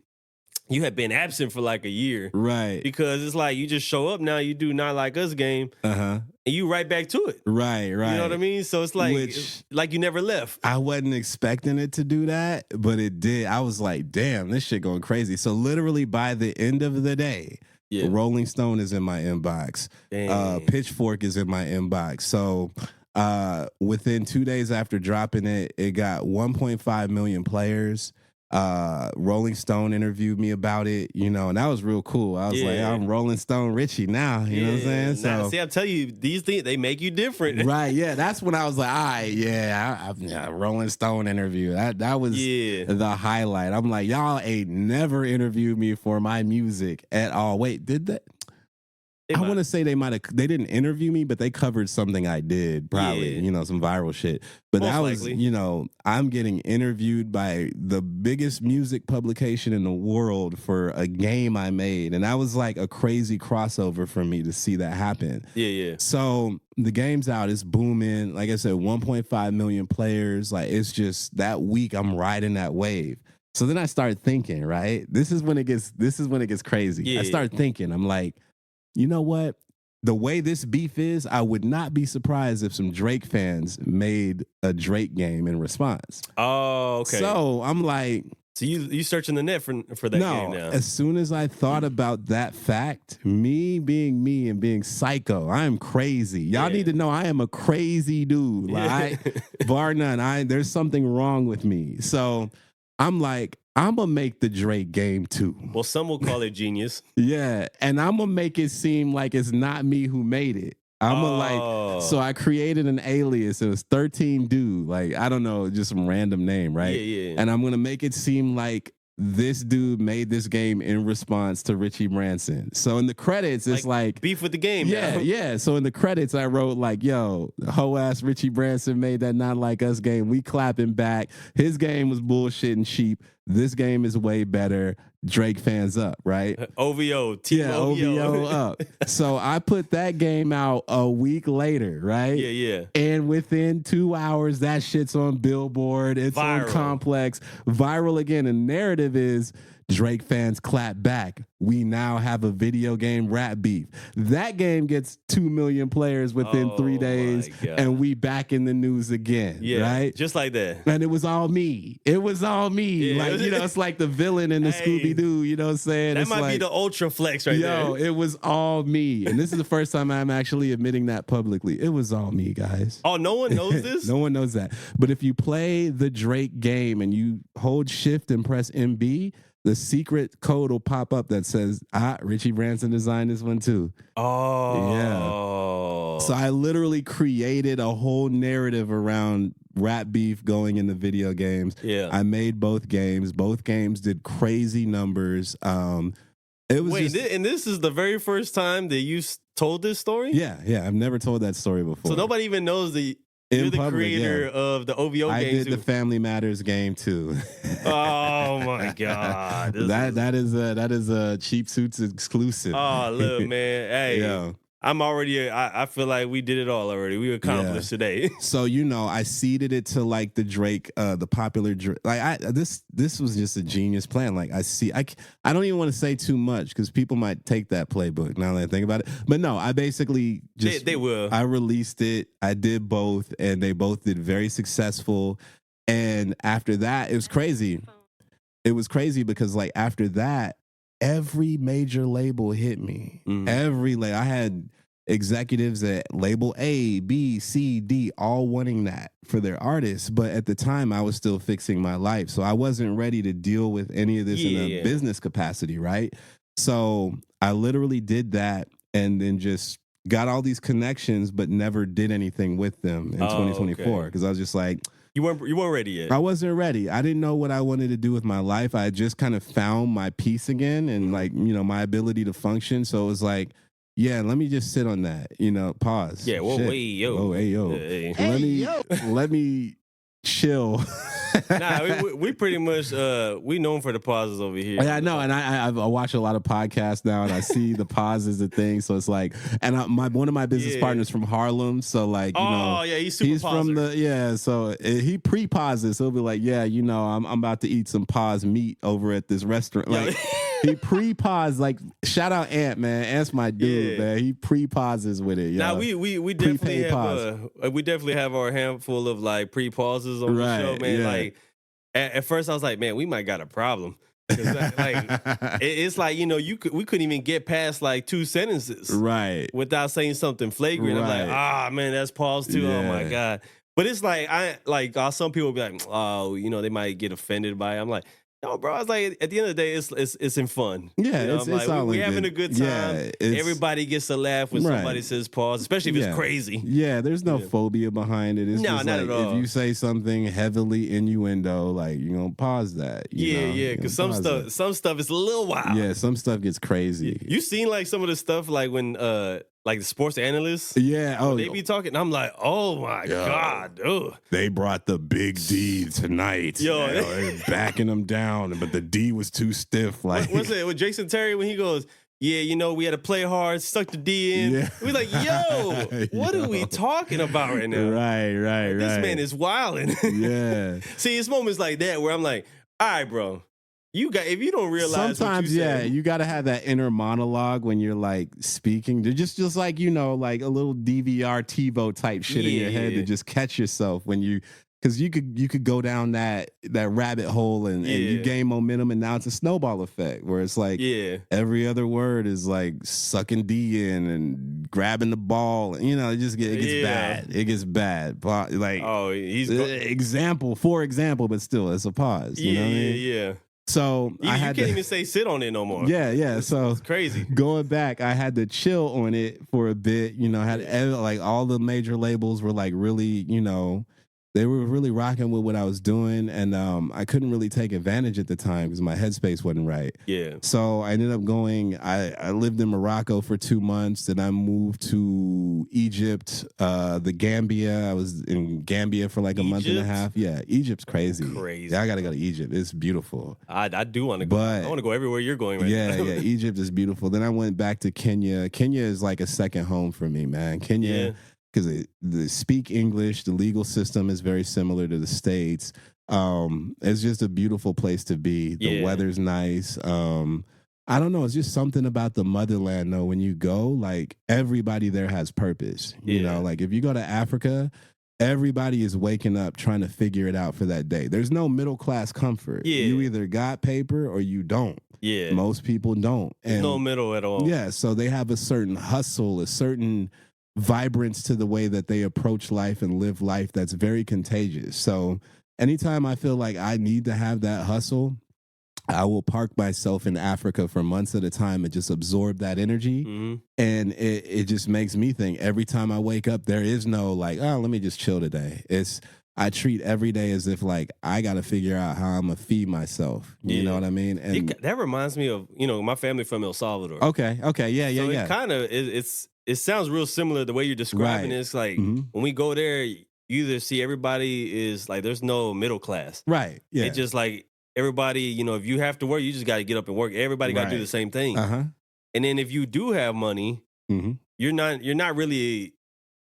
you had been absent for like a year. Right. Because it's like you just show up now, you do Not Like Us game, and you right back to it. Right. You know what I mean? So it's like, like you never left. I wasn't expecting it to do that, but it did. I was like, damn, this shit going crazy. So literally by the end of the day, Rolling Stone is in my inbox. Pitchfork is in my inbox. So within 2 days after dropping it, it got 1.5 million players. Rolling Stone interviewed me about it, you know, and that was real cool. I was like, I'm Rolling Stone Richie now, you know what I'm saying? Now, see, I'm telling you, these things, they make you different. Right, yeah. That's when I was like, all right, Rolling Stone interview. That was the highlight. I'm like, y'all ain't never interviewed me for my music at all. Wait, did that? I want to say they didn't interview me, but they covered something I did, probably, you know, some viral shit. But most that was, likely. You know, I'm getting interviewed by the biggest music publication in the world for a game I made. And that was like a crazy crossover for me to see that happen. Yeah. So the game's out, it's booming. Like I said, 1.5 million players. Like, it's just that week I'm riding that wave. So then I start thinking, right? This is when it gets crazy. Yeah. I start thinking, I'm like, you know what? The way this beef is, I would not be surprised if some Drake fans made a Drake game in response. Oh, okay. So I'm like, so you searching the net for that game now? As soon as I thought about that fact, me being me and being psycho, I am crazy. Y'all need to know I am a crazy dude. Like, bar none. There's something wrong with me. So I'm like, I'm going to make the Drake game too. Well, some will call it genius. Yeah, and I'm going to make it seem like it's not me who made it. So I created an alias. It was 13 Dude. Like, I don't know, just some random name, right? Yeah. And I'm going to make it seem like this dude made this game in response to Richie Branson. So in the credits, it's like beef with the game. Yeah. So in the credits, I wrote like, yo, hoe ass Richie Branson made that Not Like Us game. We clapping back. His game was bullshit and cheap. This game is way better. Drake fans up, right? OVO, team OVO up. So I put that game out a week later, right? Yeah. And within 2 hours, that shit's on Billboard. It's viral. On Complex. Viral again. And narrative is Drake fans clap back. We now have a video game rap beef. That game gets 2 million players within 3 days, and we back in the news again. Yeah, right? Just like that. And it was all me. Yeah. Like, you know, it's like the villain in the Scooby-Doo, you know what I'm saying? That it's might be the ultra flex right there. Yo, it was all me. And this is the first time I'm actually admitting that publicly. It was all me, guys. Oh, no one knows this? No one knows that. But if you play the Drake game and you hold shift and press MB, the secret code will pop up that says, Richie Branson designed this one too. Oh. Yeah. So I literally created a whole narrative around rap beef going into video games. Yeah. I made both games. Both games did crazy numbers. It was and this is the very first time that you told this story? Yeah. I've never told that story before. So nobody even knows you're the creator of the OVO game. I did the Family Matters game too. Oh my God! That is a Cheap Suits exclusive. Oh look, man! Hey, yeah. I'm already. I feel like we did it all already. We accomplished today. So I seeded it to like the Drake, the popular Drake. Like this was just a genius plan. Like I don't even want to say too much because people might take that playbook now that I think about it. But no, I basically just they will. I released it. I did both, and they both did very successful. And after that, it was crazy. It was crazy because like after that, every major label hit me. I had executives at label A, B, C, D, all wanting that for their artists. But at the time, I was still fixing my life. So I wasn't ready to deal with any of this in a business capacity, right? So I literally did that and then just got all these connections, but never did anything with them in 2024. Because I was just like, You weren't ready yet. I wasn't ready. I didn't know what I wanted to do with my life. I had just kind of found my peace again and like, my ability to function. So it was like, yeah, let me just sit on that, pause. Yeah, whoa, hey, yo. Oh, hey, yo. Let me chill. Nah, we pretty much we known for the pauses over here. Yeah, I know, and I watch a lot of podcasts now, and I see the pauses and things. So it's like, and one of my business partners from Harlem, so like, he's from so he pre-pauses. He'll be like, I'm about to eat some pause meat over at this restaurant, like. He pre-pause, like, shout out Ant, man. Ant's my dude, man. He pre-pauses with it. Now we definitely have our handful of like pre-pauses on the show, man. Yeah. Like at first I was like, man, we might got a problem. It's like, we couldn't even get past like 2 sentences without saying something flagrant. I'm like, man, that's pause too. Yeah. Oh my God. But it's like some people will be like, they might get offended by it. I'm like, No, bro. I was like, at the end of the day, it's in fun. Yeah, You know, it's I'm like, all we in having good. a good time. Yeah, it's Everybody gets a laugh when somebody right. says pause, especially if it's Yeah. crazy. Yeah, there's no Yeah. phobia behind it. It's No, just not like at if you all. say something heavily innuendo, like you're gonna pause that, Yeah, yeah. You're Because gonna pause that. some stuff is a little wild. Yeah, some stuff gets Yeah. crazy. You seen like some of the stuff like when like the sports analysts Yeah, when oh they be talking. I'm like, oh my yo, god, ugh. they brought the big D tonight. Yo, They're backing them down, but the D was too stiff. Like what's it with Jason Terry when he goes, yeah, you know, we had to play hard, stuck the D in. Yeah. We like, yo, what are we talking about right now? Right. This man is wilding. Yeah. See, it's moments like that where I'm like, all right, bro, if you don't realize Sometimes, what you said, you got to have that inner monologue when you're like speaking. They're just like like a little DVR TiVo type shit in your head to just catch yourself when because you could go down that rabbit hole and you gain momentum, and now it's a snowball effect where it's like every other word is like sucking D in and grabbing the ball. It just it gets bad. It gets bad. Like for example, but still it's a pause. You know what I mean? Yeah. So you can't even say sit on it no more. Yeah. So it's crazy. Going back, I had to chill on it for a bit. Had like all the major labels were like really, they were really rocking with what I was doing, and I couldn't really take advantage at the time because my headspace wasn't right. Yeah. So I ended up going. I lived in Morocco for 2 months. Then I moved to Egypt, the Gambia. I was in Gambia for like a month and a half. Yeah, Egypt's crazy. Yeah, I got to go to Egypt. It's beautiful. I do want to go. I want to go everywhere you're going right now. Yeah. Egypt is beautiful. Then I went back to Kenya. Kenya is like a second home for me, man. Kenya. Yeah. Because they speak English, the legal system is very similar to the States. It's just a beautiful place to be. The weather's nice. I don't know. It's just something about the motherland, though. When you go, like everybody there has purpose. You know, like if you go to Africa, everybody is waking up trying to figure it out for that day. There's no middle class comfort. Yeah. You either got paper or you don't. Yeah. Most people don't. There's no middle at all. Yeah. So they have a certain hustle, a certain vibrance to the way that they approach life and live life that's very contagious. So anytime I feel like I need to have that hustle, I will park myself in Africa for months at a time and just absorb that energy. Mm-hmm. And it just makes me think every time I wake up, there is no like, oh, let me just chill today. I treat every day as if like I got to figure out how I'm going to feed myself. You know what I mean? And that reminds me of, my family from El Salvador. Okay. Yeah. It kind of, it sounds real similar the way you're describing it. It's like when we go there, you either see everybody is like, there's no middle class. Right. Yeah. It's just like everybody, if you have to work, you just got to get up and work. Everybody got to do the same thing. Uh-huh. And then if you do have money, you're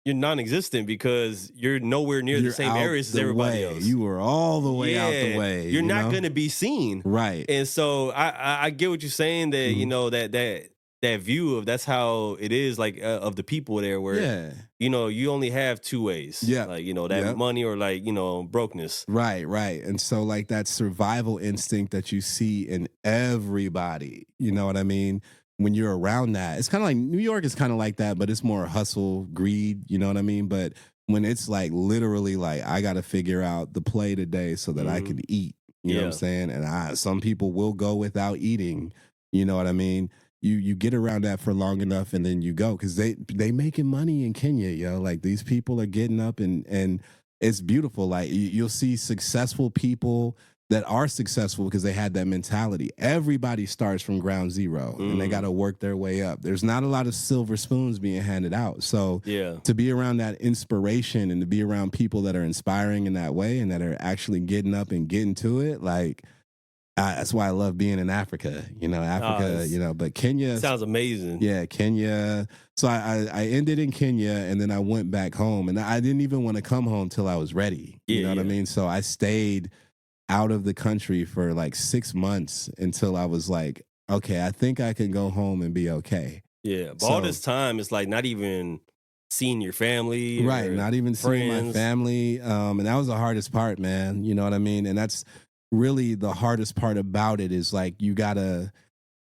non-existent because you're nowhere near the same areas as everybody else. You were all the way out the way. You're not going to be seen. Right. And so I get what you're saying that, that view of that's how it is like of the people there where you only have two ways that money or like brokenness, right. And so like that survival instinct that you see in everybody, you know what I mean, when you're around that, it's kind of like New York is kind of like that, but it's more hustle, greed, you know what I mean? But when it's like literally like I got to figure out the play today so that I can eat, you know what I'm saying? And some people will go without eating, you know what I mean? You get around that for long enough and then you go because they making money in Kenya, yo. Like these people are getting up and it's beautiful. Like you'll see successful people that are successful because they had that mentality. Everybody starts from ground zero and they got to work their way up. There's not a lot of silver spoons being handed out. So to be around that inspiration and to be around people that are inspiring in that way and that are actually getting up and getting to it, like that's why I love being in Africa, but Kenya sounds amazing. Yeah, Kenya. So I ended in Kenya and then I went back home and I didn't even want to come home till I was ready. You know what I mean? So I stayed out of the country for like 6 months until I was like, okay, I think I can go home and be okay. Yeah, but all this time it's like not even seeing your family. Right, not even seeing my family. And that was the hardest part, man. You know what I mean? And that's really the hardest part about it is like you gotta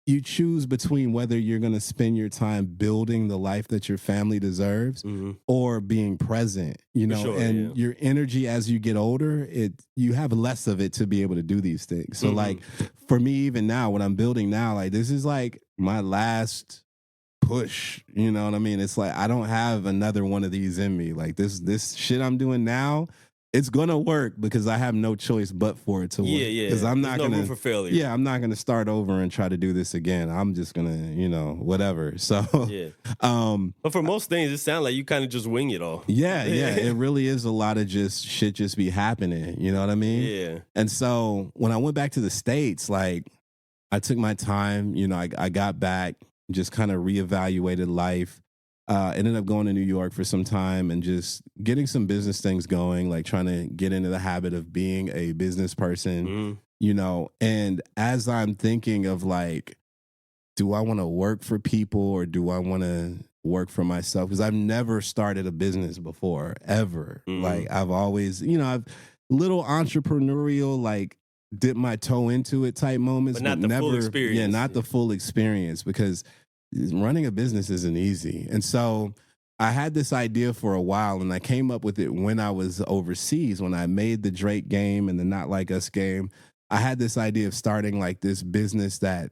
you choose between whether you're going to spend your time building the life that your family deserves or being present, you know, and your energy as you get older, you have less of it to be able to do these things. So like for me, even now, what I'm building now, like this is like my last push, you know what I mean? It's like I don't have another one of these in me. Like this shit I'm doing now, it's gonna work because I have no choice but for it to work. Yeah. Because I'm not There's no gonna room for failure. Yeah, I'm not gonna start over and try to do this again. I'm just gonna, you know, whatever. So yeah. But for most things, it sounds like you kind of just wing it all. Yeah. It really is a lot of just shit just be happening. You know what I mean? Yeah. And so when I went back to the States, like I took my time, you know, I got back, just kind of reevaluated life. Ended up going to New York for some time and just getting some business things going, like trying to get into the habit of being a business person, you know. And as I'm thinking of like, do I want to work for people or do I want to work for myself? Because I've never started a business before, ever. Like I've always, you know, I've little entrepreneurial, like dip my toe into it type moments, but never, full experience. Yeah, not the full experience because running a business isn't easy. And so I had this idea for a while and I came up with it when I was overseas, when I made the Drake game and the Not Like Us game. I had this idea of starting like this business that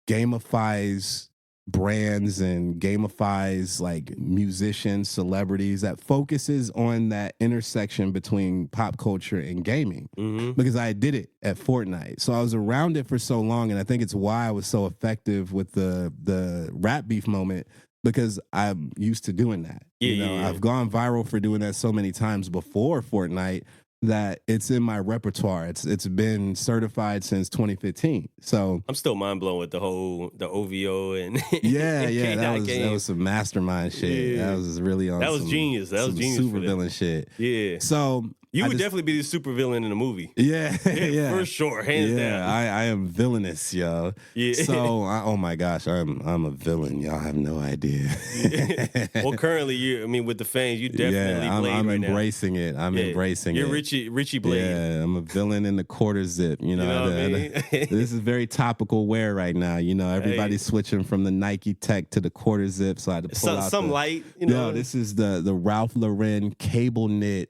gamifies brands and gamifies like musicians, celebrities, that focuses on that intersection between pop culture and gaming because I did it at Fortnite. So I was around it for so long, and I think it's why I was so effective with the rap beef moment because I'm used to doing that. I've gone viral for doing that so many times before Fortnite that it's in my repertoire. It's been certified since 2015. So I'm still mind blown with the OVO and that was some mastermind shit. Yeah. That was really on. That was genius. That was genius. Super villain shit. Yeah. So you would definitely be the super villain in a movie. Yeah, for sure, hands down. I am villainous, yo. Yeah. So oh my gosh, I'm a villain. Y'all have no idea. Well, currently with the fans, you definitely I'm right embracing it. I'm embracing You're it. Richie Blade. Yeah, I'm a villain in the quarter zip. You know what I mean? This is very topical wear right now. You know, everybody's switching from the Nike Tech to the quarter zip. So I had to pull out some light. You know, no, this is the Ralph Lauren cable knit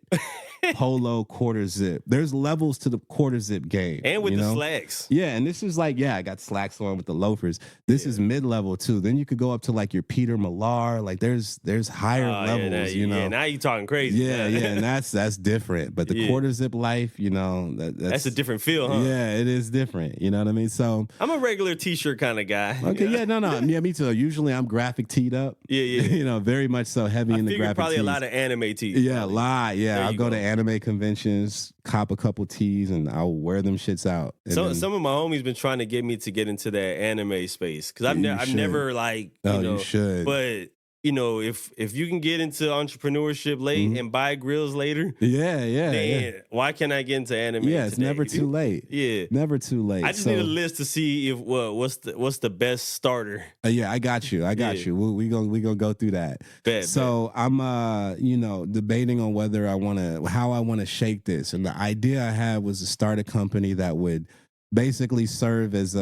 polo quarter zip. There's levels to the quarter zip game, and with the slacks. Yeah, and this is like I got slacks on with the loafers. This is mid level too. Then you could go up to like your Peter Millar. Like there's higher levels. You know, yeah. Now you talking crazy. Yeah, and that's different. But the quarter zip life, you know, that's a different feel, huh? Yeah, it is different. You know what I mean? So I'm a regular T-shirt kind of guy. Okay, yeah, me too. Usually I'm graphic teed up. Yeah. You know, very much so heavy in the graphic. Probably tees. a lot of anime tees. Yeah, a lot. Yeah, I'll go to anime conventions, cop a couple tees, and I'll wear them shits out. Some of my homies been trying to get me to get into that anime space because I've never like you should. But you know, if you can get into entrepreneurship late and buy grills later, then why can't I get into anime? Yeah, it's never too late. Yeah, never too late. I just need a list to see if what's the best starter. Yeah, I got you. We gonna go through that. So I'm debating on whether how I want to shake this, and the idea I had was to start a company that would basically serve as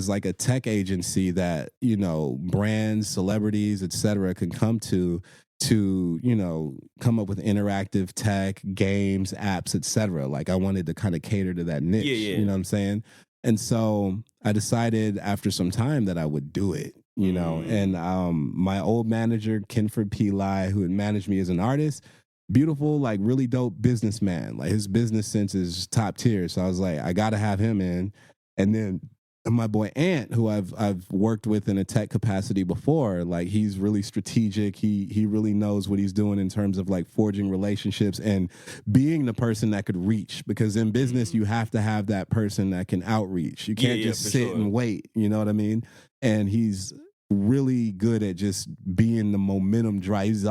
like a tech agency that, you know, brands, celebrities, etc. can come to, you know, come up with interactive tech, games, apps, etc. Like I wanted to kind of cater to that niche. You know what I'm saying? And so I decided after some time that I would do it, you know. And my old manager, Kenford P. Lai, who had managed me as an artist, beautiful, like really dope businessman. Like his business sense is top tier. So I was like, I gotta have him in. And then my boy Ant, who I've worked with in a tech capacity before, like he's really strategic. He really knows what he's doing in terms of like forging relationships and being the person that could reach. Because in business, you have to have that person that can outreach. You can't just sit and wait. You know what I mean? And he's really good at just being the momentum drive. He's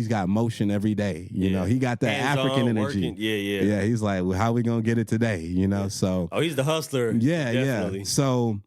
got motion every day. You know, he got that African energy. Working. Yeah. He's like, well, how we gonna get it today? You know, so he's the hustler. Yeah, definitely. Yeah. So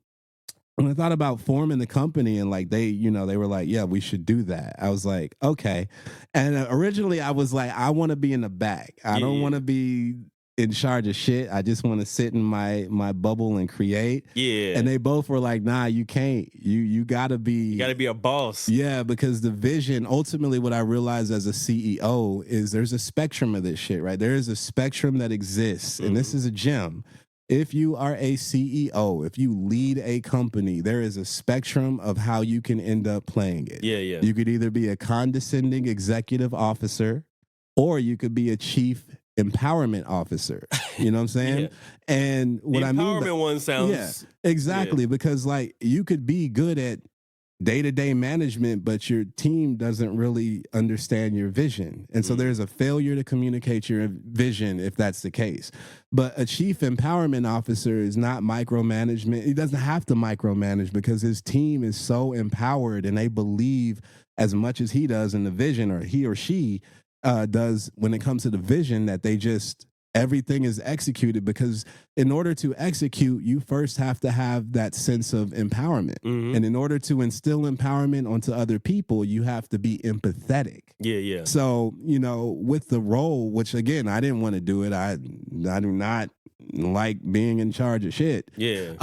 when I thought about forming the company and like they were like, yeah, we should do that. I was like, okay. And originally I was like, I want to be in the back. I don't want to be in charge of shit. I just want to sit in my bubble and create. Yeah. And they both were like, nah, you can't. You gotta be. You gotta be a boss. Yeah, because the vision, ultimately what I realized as a CEO is there's a spectrum of this shit, right? There is a spectrum that exists, and this is a gem. If you are a CEO, if you lead a company, there is a spectrum of how you can end up playing it. Yeah, yeah. You could either be a condescending executive officer, or you could be a chief empowerment officer. You know what I'm saying? Yeah. And what the I mean, empowerment one sounds exactly, because like you could be good at day-to-day management, but your team doesn't really understand your vision. And so there's a failure to communicate your vision if that's the case. But a chief empowerment officer is not micromanagement. He doesn't have to micromanage because his team is so empowered and they believe as much as he does in the vision, or he or she does when it comes to the vision, that they just everything is executed, because in order to execute, you first have to have that sense of empowerment. And in order to instill empowerment onto other people, you have to be empathetic. Yeah, yeah. So, you know, with the role, which again, I didn't want to do it. I do not like being in charge of shit. Yeah.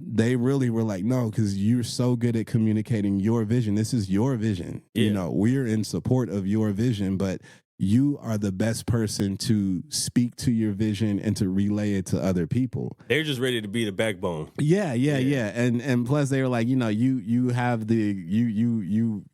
They really were like, no, because you're so good at communicating your vision. This is your vision. Yeah. You know, we're in support of your vision, but you are the best person to speak to your vision and to relay it to other people. They're just ready to be the backbone. Yeah. And plus they were like, you know, you have the you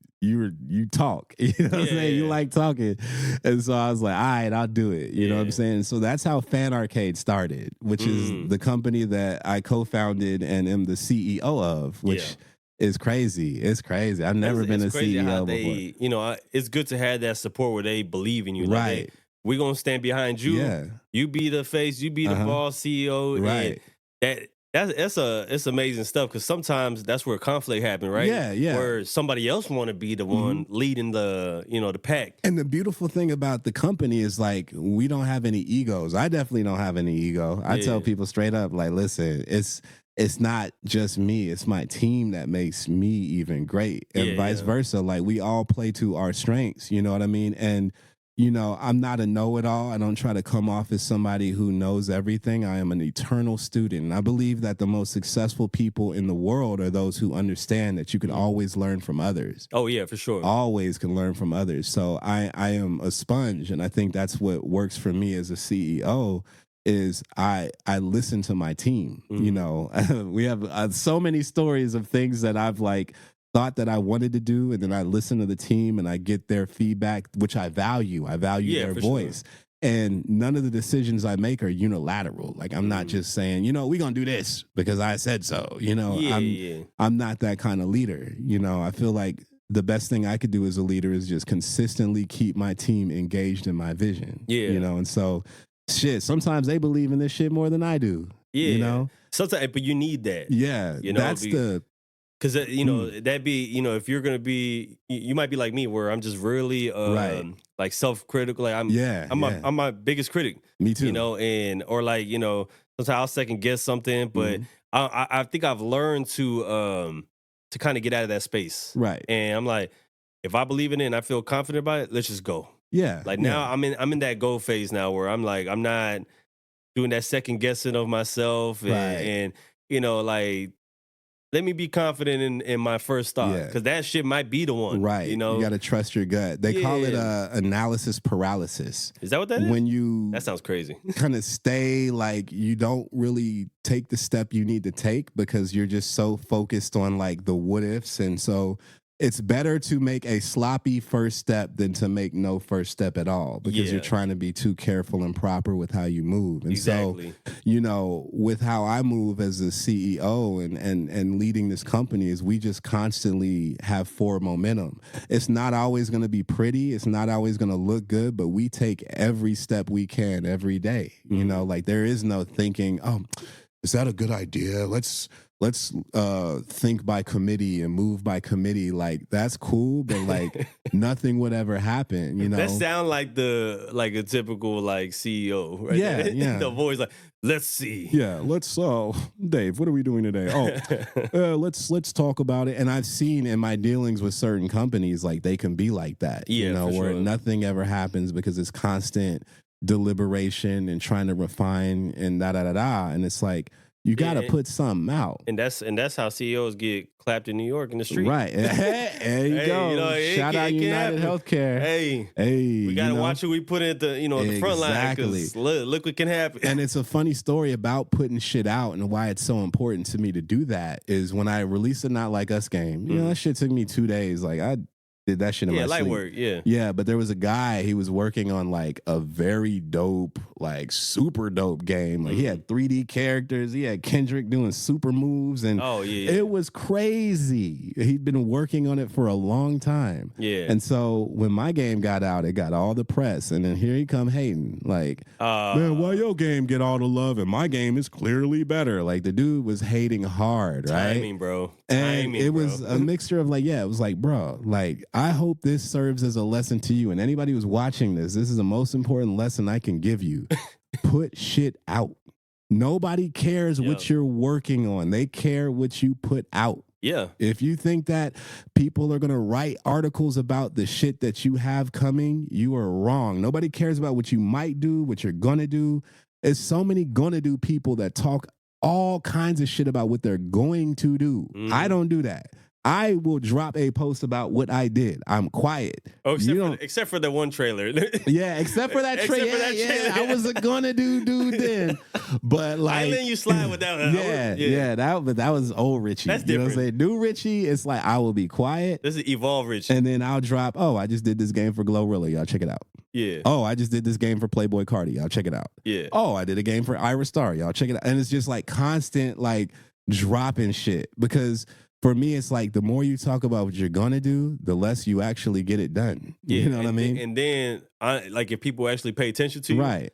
talk. You know what I'm saying? You like talking. And so I was like, all right, I'll do it. You know what I'm saying? So that's how FanArcade started, which is the company that I co-founded and am the CEO of, which is crazy. It's crazy. I've never been a CEO before. You know, it's good to have that support where they believe in you. Like, Right. We're going to stand behind you. Yeah. You be the face. You be the boss, CEO. Right. And it's amazing stuff, because sometimes that's where conflict happens, right? Yeah. Where somebody else want to be the one leading the, you know, the pack. And the beautiful thing about the company is like, we don't have any egos. I definitely don't have any ego. I tell people straight up, like, listen, it's not just me, it's my team that makes me even great, and vice versa. Like, we all play to our strengths, you know what I mean? And, you know, I'm not a know-it-all. I don't try to come off as somebody who knows everything. I am an eternal student. And I believe that the most successful people in the world are those who understand that you can always learn from others. Oh, yeah, for sure. Always can learn from others. So I am a sponge, and I think that's what works for me as a CEO. Is I listen to my team. You know, we have so many stories of things that I've like thought that I wanted to do, and then I listen to the team and I get their feedback, which I value. I value their voice. Sure. And none of the decisions I make are unilateral. Like, I'm not just saying, you know, we're gonna do this because I said so. You know, I'm not that kind of leader. You know, I feel like the best thing I could do as a leader is just consistently keep my team engaged in my vision. Yeah. You know, and so shit, sometimes they believe in this shit more than I do. Yeah. You know? Sometimes, but you need that. Yeah. You know, because, you know, that'd be, you know, if you're going to be, you might be like me, where I'm just really like self-critical. Like I'm my biggest critic. Me too. You know, or like, you know, sometimes I'll second guess something, but I think I've learned to kind of get out of that space. Right. And I'm like, if I believe in it and I feel confident about it, let's just go. Yeah. Like now I'm in that go phase now, where I'm like, I'm not doing that second guessing of myself and you know, like, let me be confident in my first thought, because that shit might be the one. Right. You know, you got to trust your gut. They call it analysis paralysis. Is that what that is? When you that sounds crazy. Kind of stay like you don't really take the step you need to take because you're just so focused on like the what ifs, and so it's better to make a sloppy first step than to make no first step at all, because you're trying to be too careful and proper with how you move. And so, you know, with how I move as a CEO and leading this company, is we just constantly have forward momentum. It's not always going to be pretty. It's not always going to look good, but we take every step we can every day. You know, like there is no thinking, oh, is that a good idea? Let's think by committee and move by committee. Like, that's cool, but like nothing would ever happen, you know? That sound like a typical like CEO, right? Yeah. The voice like, let's see. Yeah, let's Dave, what are we doing today? Let's talk about it. And I've seen in my dealings with certain companies, like they can be like that, you know, where nothing ever happens because it's constant deliberation and trying to refine and da. And it's like, you got to put something out. And that's how CEOs get clapped in New York in the street. Right. There you go. You know, Shout out United Healthcare. Hey, we got to watch who we put at the, the front line. Because look what can happen. And it's a funny story about putting shit out and why it's so important to me to do that is when I released a Not Like Us game, that shit took me 2 days. Like, I did that shit in my light sleep. work, Yeah, but there was a guy, he was working on like a very dope, like super dope game. Like he had 3D characters, he had Kendrick doing super moves, and it was crazy. He'd been working on it for a long time. Yeah. And so when my game got out, it got all the press, and then here he come hating. Like, man, why your game get all the love and my game is clearly better? Like the dude was hating hard, right? Timing, bro. And it was a mixture of like, it was like, bro, like, I hope this serves as a lesson to you. And anybody who's watching this is the most important lesson I can give you. Put shit out. Nobody cares what you're working on. They care what you put out. Yeah. If you think that people are going to write articles about the shit that you have coming, you are wrong. Nobody cares about what you might do, what you're going to do. There's so many going to do people that talk all kinds of shit about what they're going to do. I don't do that. I will drop a post about what I did. I'm quiet. Oh, except for the one trailer. Except for that trailer. I was gonna do dude then. But like, I letting you slide with that one. But that was old Richie. That's different. Know what I'm saying? New Richie, it's like I will be quiet. This is Evolve Richie. And then I'll drop, I just did this game for Glorilla. Y'all check it out. Yeah. Oh, I just did this game for Playboy Cardi. Y'all check it out. Yeah. Oh, I did a game for Iris Star. Y'all check it out. And it's just like constant like dropping shit because for me, it's like the more you talk about what you're gonna do, the less you actually get it done. Yeah, you know what I mean? And then, like, if people actually pay attention to you, right,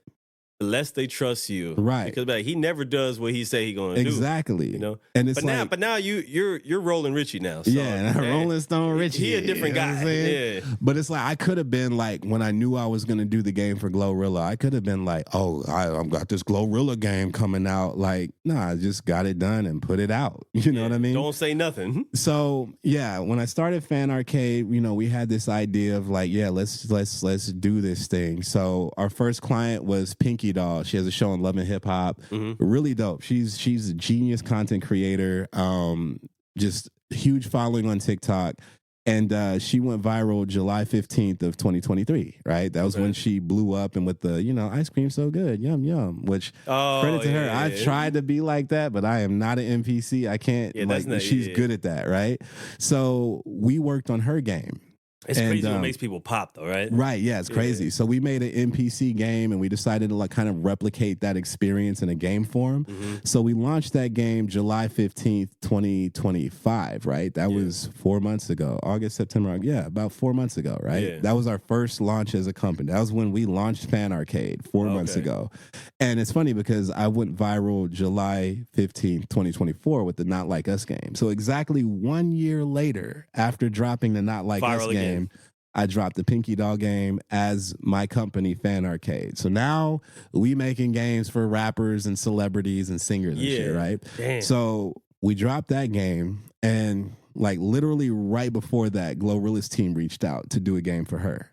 the less they trust you, right? Because like, he never does what he say he gonna do. Exactly. You know. And it's but now you're rolling Richie now. So, Rolling Stone Richie. He a different guy. Yeah. But it's like I could have been like when I knew I was gonna do the game for Glorilla, I could have been like, I've got this Glorilla game coming out. Like, nah, I just got it done and put it out. You know what I mean? Don't say nothing. So when I started FanArcade, we had this idea of like, let's do this thing. So our first client was Pinky Doll. She has a show on Love and Hip Hop. Really dope. She's a genius content creator. Just huge following on TikTok. And she went viral July 15th of 2023, right? That was when she blew up and with the, ice cream so good, yum, yum, which credit to her. I tried to be like that, but I am not an NPC. I can't, she's good at that, right? So we worked on her game. It's crazy what makes people pop, though, right? Right, yeah, it's crazy. So we made an NPC game, and we decided to kind of replicate that experience in a game form. So we launched that game July 15th, 2025, right? That was 4 months ago. August, September, about 4 months ago, right? Yeah. That was our first launch as a company. That was when we launched FanArcade 4 months ago. And it's funny because I went viral July 15th, 2024 with the Not Like Us game. So exactly 1 year later, after dropping the Not Like Us game, I dropped the Pinky Doll game as my company, FanArcade. So now we making games for rappers and celebrities and singers and shit, right? Damn. So we dropped that game, and like literally right before that, Glorilla's team reached out to do a game for her.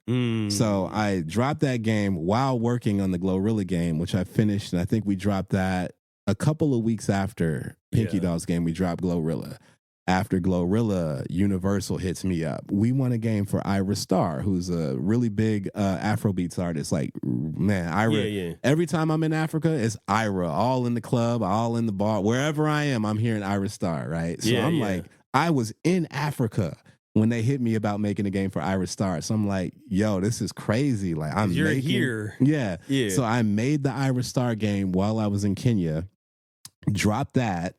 So I dropped that game while working on the Glorilla game, which I finished, and I think we dropped that a couple of weeks after Pinky Doll's game. We dropped Glorilla. After Glorilla, Universal hits me up. We want a game for Ira Star, who's a really big Afrobeats artist. Like, man, Ira, every time I'm in Africa, it's Ira, all in the club, all in the bar. Wherever I am, I'm hearing Ira Star, right? So I'm like, I was in Africa when they hit me about making a game for Ira Star. So I'm like, yo, this is crazy. Like, you're here. Yeah. So I made the Ira Star game while I was in Kenya, dropped that.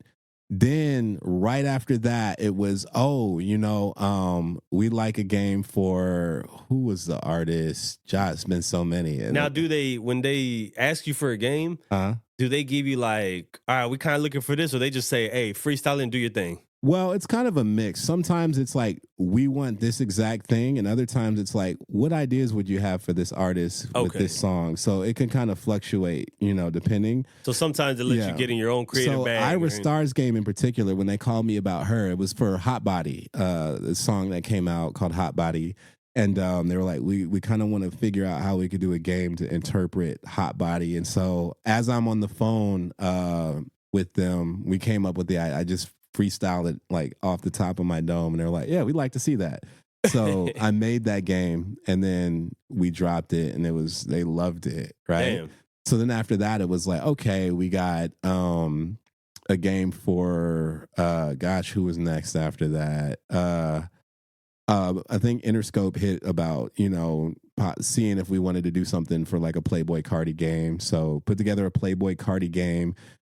Then right after that, it was, we like a game for, who was the artist? It's been so many. Now, when they ask you for a game, do they give you like, all right, we kind of looking for this, or they just say, hey, freestyle and do your thing? Well, it's kind of a mix. Sometimes it's like, we want this exact thing. And other times it's like, what ideas would you have for this artist with this song? So it can kind of fluctuate, depending. So sometimes it lets you get in your own creative bag. Ira Star's game in particular, when they called me about her, it was for Hot Body, the song that came out called Hot Body. And they were like, we kind of want to figure out how we could do a game to interpret Hot Body. And so as I'm on the phone with them, we came up with I just freestyled it like off the top of my dome, and they're like, yeah, we'd like to see that. So I made that game, and then we dropped it, and they loved it, right? Damn. So then after that, it was like, okay, we got a game for who was next after that? I think Interscope hit about, seeing if we wanted to do something for like a Playboy Cardi game. So put together a Playboy Cardi game.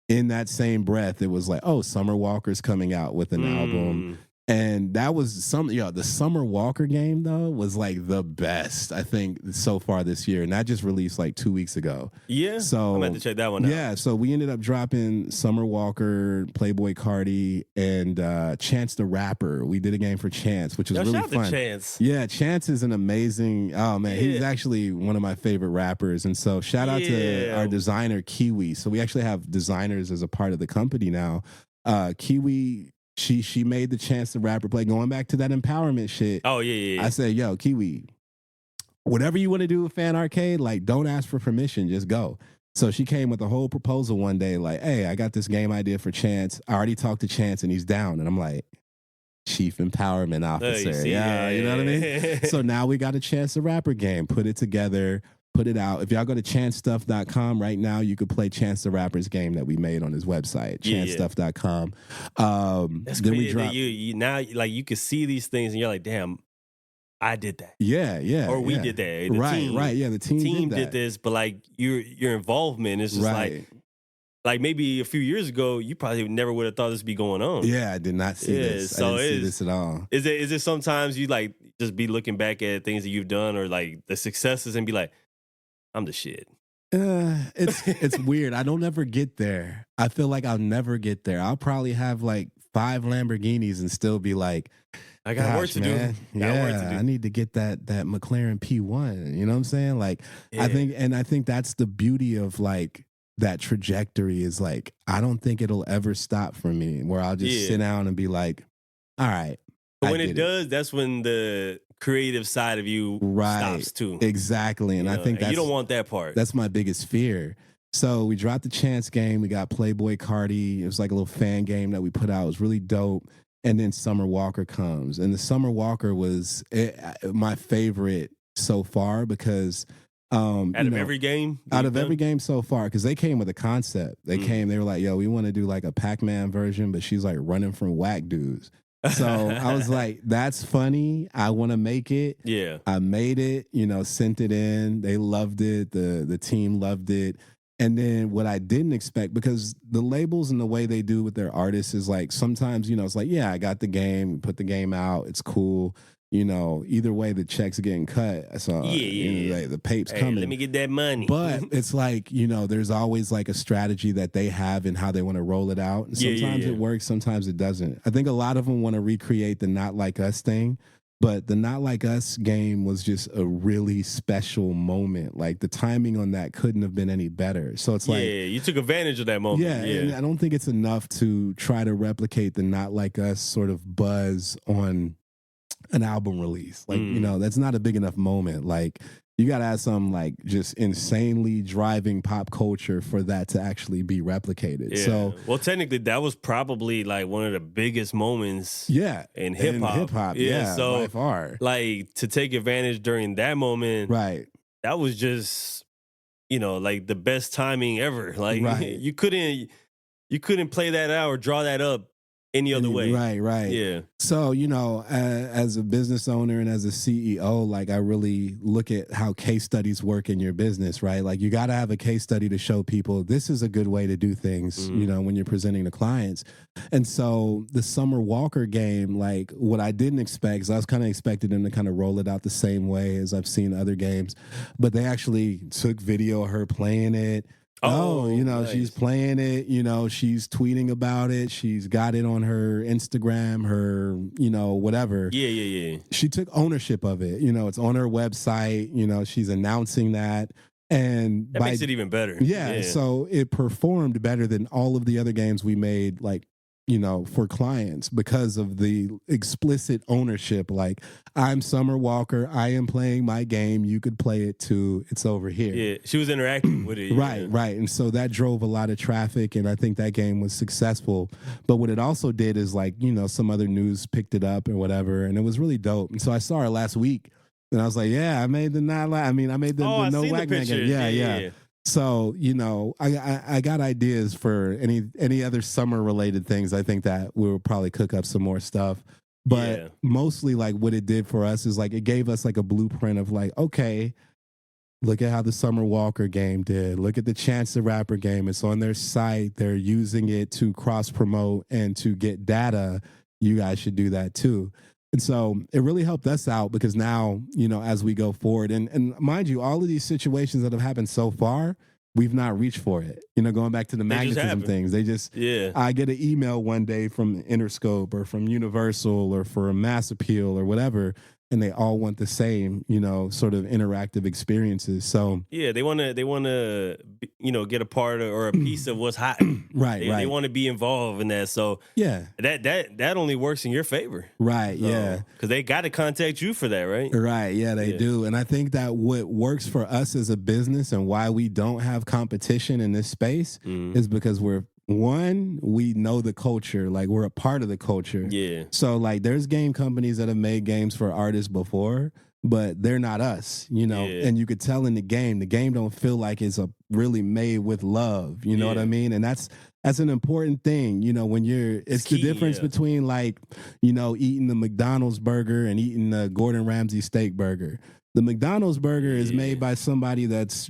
In that same breath, it was like, oh, Summer Walker's coming out with an album. And that was the Summer Walker game, though, was like the best, I think, so far this year. And that just released like 2 weeks ago. Yeah. So I'm going to check that one out. Yeah. So we ended up dropping Summer Walker, Playboy Cardi, and Chance the Rapper. We did a game for Chance, which was really fun. Shout out to Chance. Yeah. Chance is an amazing, he's actually one of my favorite rappers. And so shout out to our designer, Kiwi. So we actually have designers as a part of the company now. Kiwi. She made the Chance the Rapper play. Going back to that empowerment shit. Oh, yeah. I said, yo, Kiwi, whatever you want to do with FanArcade, like, don't ask for permission. Just go. So she came with a whole proposal one day, like, hey, I got this game idea for Chance. I already talked to Chance, and he's down. And I'm like, Chief Empowerment Officer. You know what I mean? So now we got a Chance the Rapper game. Put it together. Put it out. If y'all go to chancestuff.com right now, you could play Chance the Rapper's game that we made on his website, chancestuff.com. That's then crazy that you now, like, you can see these things and you're like, damn, I did that. Yeah. Or we did that. Right. Yeah, the team did this, but like your involvement is just like maybe a few years ago, you probably never would have thought this would be going on. Yeah, I did not see this. So I didn't see this at all. Is it sometimes you like just be looking back at things that you've done or like the successes and be like, I'm the shit. It's weird. I don't ever get there. I feel like I'll never get there. I'll probably have like 5 Lamborghinis and still be like, I got work to do. I need to get that McLaren P1. You know what I'm saying? Like, I think that's the beauty of like that trajectory is like, I don't think it'll ever stop for me where I'll just sit down and be like, all right. But when it does, that's when the creative side of you stops too. Exactly. And I think you don't want that part. That's my biggest fear. So we dropped the Chance game. We got Playboy Cardi. It was like a little fan game that we put out. It was really dope. And then Summer Walker comes. And the Summer Walker was my favorite so far because out of every game so far, because they came with a concept. They were like, yo, we want to do like a Pac-Man version, but she's like running from whack dudes. So I was like, that's funny. I want to make it. Yeah. I made it, sent it in. They loved it. The team loved it. And then what I didn't expect, because the labels and the way they do with their artists is like, sometimes, it's like, yeah, I got the game, put the game out. It's cool. Either way, the checks are getting cut. So like, the pape's coming. Let me get that money. But it's like, there's always like a strategy that they have and how they want to roll it out. And sometimes it works, sometimes it doesn't. I think a lot of them want to recreate the Not Like Us thing. But the Not Like Us game was just a really special moment. Like the timing on that couldn't have been any better. So it's like, you took advantage of that moment. Yeah, and I don't think it's enough to try to replicate the Not Like Us sort of buzz on an album release. Like, that's not a big enough moment. Like, you got to have some like just insanely driving pop culture for that to actually be replicated. Yeah. So, well, technically, that was probably like one of the biggest moments. In hip hop. So by far, like to take advantage during that moment, right? That was just like the best timing ever. Like you couldn't play that out or draw that up any other way. Right. Yeah. So, as a business owner and as a CEO, like I really look at how case studies work in your business, right? Like you got to have a case study to show people this is a good way to do things, when you're presenting to clients. And so the Summer Walker game, like what I didn't expect is I was kind of expecting them to kind of roll it out the same way as I've seen other games, but they actually took video of her playing it. Nice. She's playing it, she's tweeting about it. She's got it on her Instagram, her, whatever. Yeah. She took ownership of it. It's on her website. She's announcing that. And that makes it even better. Yeah. So it performed better than all of the other games we made, like for clients because of the explicit ownership. Like, I'm Summer Walker, I am playing my game, you could play it too, it's over here. Yeah, she was interacting with it. Right. And so that drove a lot of traffic, and I think that game was successful. But what it also did is, like, some other news picked it up or whatever, and it was really dope. And so I saw her last week, and I was like, yeah, I made the I made the No Whack Man game. Yeah. So, I got ideas for any other summer related things. I think that we'll probably cook up some more stuff. But mostly, like, what it did for us is, like, it gave us like a blueprint of, like, okay, look at how the Summer Walker game did. Look at the Chance the Rapper game. It's on their site. They're using it to cross promote and to get data. You guys should do that too. And so it really helped us out because now, as we go forward, and mind you, all of these situations that have happened so far, we've not reached for it. Going back to the magnetism things, they just, I get an email one day from Interscope or from Universal or for a Mass Appeal or whatever, and they all want the same, sort of interactive experiences. So yeah, they want to, get a part of, or a piece of what's hot. Right. They want to be involved in that. So yeah, that only works in your favor. Right. So, yeah, because they got to contact you for that, right? Right. Yeah, they do. And I think that what works for us as a business and why we don't have competition in this space is because we know the culture, like, we're a part of the culture. Yeah. So, like, there's game companies that have made games for artists before, but they're not us, and you could tell in the game don't feel like it's really made with love. You know what I mean? And that's an important thing, when it's the difference between, like, eating the McDonald's burger and eating the Gordon Ramsay steak burger. The McDonald's burger is made by somebody that's,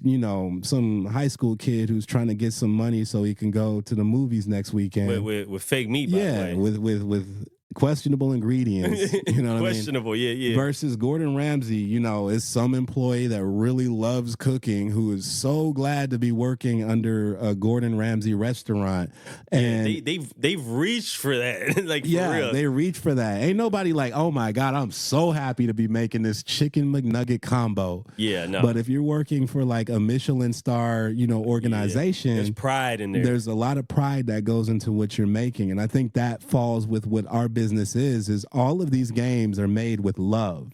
some high school kid who's trying to get some money so he can go to the movies next weekend. With fake meat, by the way. with questionable ingredients. Questionable, yeah. Versus Gordon Ramsay, is some employee that really loves cooking who is so glad to be working under a Gordon Ramsay restaurant. And they've reached for that. Like, for real. They reach for that. Ain't nobody like, oh my God, I'm so happy to be making this chicken McNugget combo. Yeah, no. But if you're working for, like, a Michelin star, organization, there's pride in there. There's a lot of pride that goes into what you're making. And I think that falls with what our business is all of these games are made with love.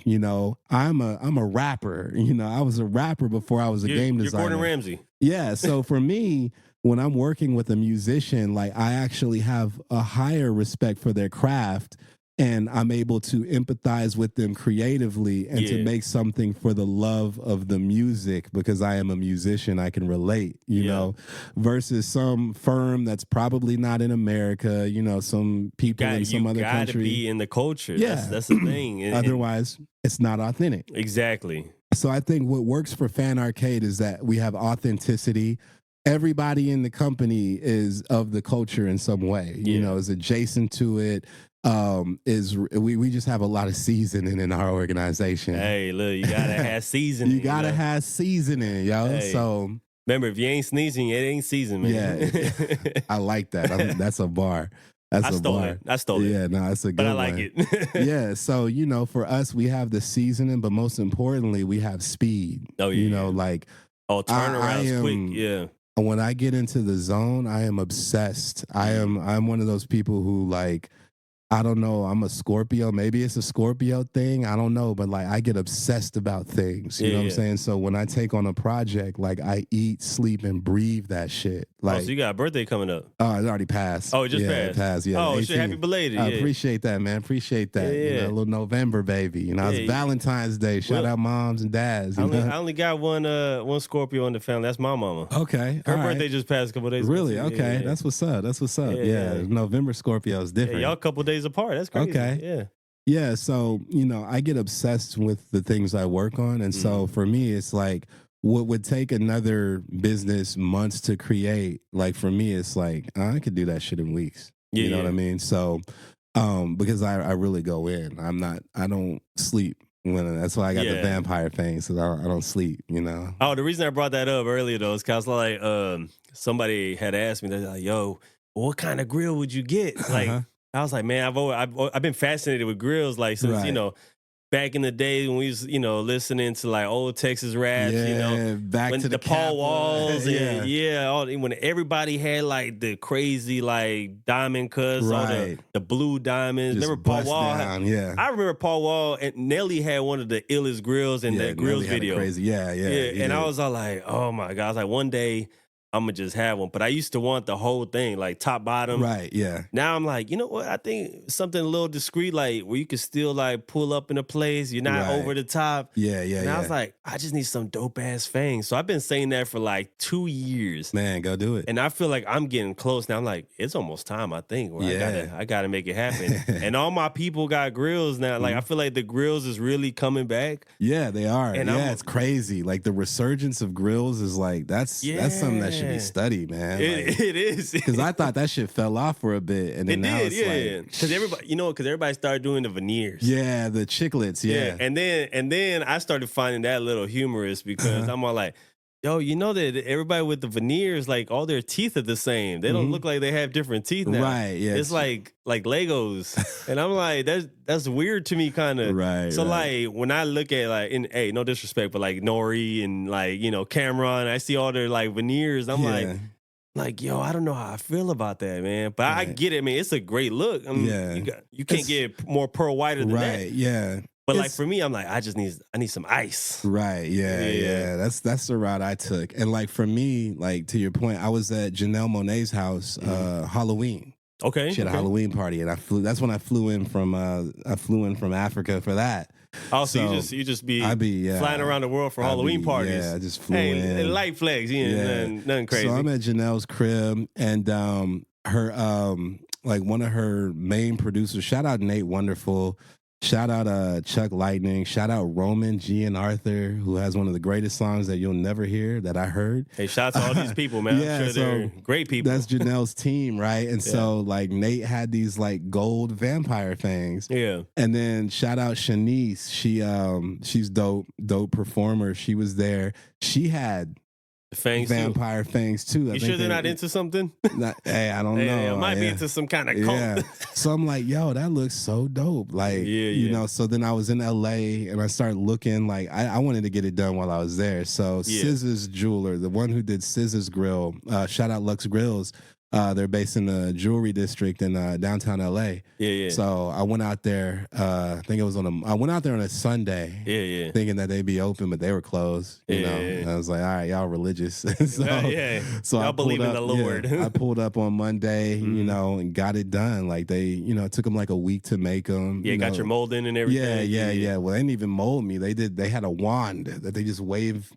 I'm a rapper. I was a rapper before I was a game designer. You're Gordon Ramsay. Yeah. So for me, when I'm working with a musician, like, I actually have a higher respect for their craft, and I'm able to empathize with them creatively and to make something for the love of the music because I am a musician. I can relate, you know, versus some firm that's probably not in America, some people in some other country. You gotta be in the culture. Yeah. That's the thing. Otherwise, it's not authentic. Exactly. So I think what works for FanArcade is that we have authenticity. Everybody in the company is of the culture in some way, is adjacent to it. We just have a lot of seasoning in our organization. Hey, look, you gotta have seasoning. You gotta have seasoning, yo. Hey. So remember, if you ain't sneezing, it ain't season, man. Yeah, I like that. That's a bar. I stole it. Yeah, no, that's a good but I one. like it. Yeah, so for us, we have the seasoning, but most importantly, we have speed. Oh yeah, like turnarounds quick. Yeah. When I get into the zone, I am obsessed. I'm one of those people who, like, I don't know, I'm a Scorpio. Maybe it's a Scorpio thing. I don't know. But, like, I get obsessed about things. You know what I'm saying? So when I take on a project, like, I eat, sleep, and breathe that shit. Like, so you got a birthday coming up. Oh, it already passed. Oh, it just passed? It passed, yeah. Oh, shit, happy belated. I appreciate that, man. Appreciate that. Yeah. A little November, baby. It's Valentine's Day. Shout out moms and dads. I only got one Scorpio in the family. That's my mama. Okay. Her birthday just passed a couple days ago. Really? Okay. Yeah. That's what's up. Yeah. November Scorpio is different. Y'all a couple days apart. That's crazy. Okay. Yeah. Yeah. So, I get obsessed with the things I work on. And so for me, it's like what would take another business months to create. Like, for me, it's like, I could do that shit in weeks. You know what I mean? So, because I really go in. I don't sleep. That's why I got the vampire thing. So I don't sleep, Oh, the reason I brought that up earlier, though, is because, like, somebody had asked me, they're like, yo, what kind of grill would you get? Like, I was like, man, I've been fascinated with grills, like, since, back in the day when we was, listening to like old Texas raps, back when to the Paul Kappa. Walls and when everybody had like the crazy like diamond cuts, all the blue diamonds. Just Remember Paul Wall? I remember Paul Wall and Nelly had one of the illest grills in that grills video. Crazy, and I was all like, oh my God, I was like, one day I'm gonna just have one. But I used to want the whole thing, like top bottom. Right, yeah. Now I'm like, you know what? I think something a little discreet, like where you can still like pull up in a place. You're not over the top. And I was like, I just need some dope ass fangs. So I've been saying that for like 2 years. Man, go do it. And I feel like I'm getting close now. I'm like, it's almost time, I think. Where I gotta make it happen. And all my people got grills now. Like I feel like the grills is really coming back. Yeah, they are. And it's crazy. Like the resurgence of grills is like that's something that should be studied, man. It is. Because I thought that shit fell off for a bit, and then now it's like because everybody started doing the veneers. Yeah, the chiclets. Yeah. And then I started finding that a little humorous because I'm all like, yo, you know that everybody with the veneers, like all their teeth are the same. They don't look like they have different teeth now. Right. Yeah. It's like Legos, and I'm like, that's weird to me, kind of. Right. So like when I look at like, hey, no disrespect, but like Nori and like Cameron, I see all their like veneers. I'm like, yo, I don't know how I feel about that, man. But I get it. I mean, it's a great look. I mean, you can't get more pearl whiter than that. Right. Yeah. But like for me, I'm like, I need some ice. Right. Yeah. That's the route I took. And like for me, like to your point, I was at Janelle Monáe's house, Halloween. Okay. She had a Halloween party, and that's when I flew in from Africa for that. Oh, so you just be flying around the world for Halloween parties. Yeah, I just flew in. Light flex, nothing crazy. So I'm at Janelle's crib, and her like one of her main producers. Shout out Nate Wonderful. Shout out Chuck Lightning. Shout out Roman G and Arthur, who has one of the greatest songs that you'll never hear that I heard. Hey, shout out to all these people, man. I'm sure they're great people. That's Janelle's team, right? And so like Nate had these like gold vampire things. Yeah. And then shout out Shanice. She's dope performer. She was there. She had vampire fangs too. You sure they're not into something? Hey, I don't know. It might be into some kind of cult. Yeah. So I'm like, yo, that looks so dope. Like, so then I was in LA and I started looking like I wanted to get it done while I was there. So Scissors Jeweler, the one who did Scissors Grill, shout out Lux Grills. They're based in the jewelry district in downtown LA. Yeah. So I went out there. I think it was I went out there on a Sunday. Yeah. Thinking that they'd be open, but they were closed. You know, and I was like, all right, y'all religious. So y'all I believe in the Lord. I pulled up on Monday, and got it done. Like it took them like a week to make them. Yeah, got your mold in and everything. Yeah. Well, they didn't even mold me. They had a wand that they just waved.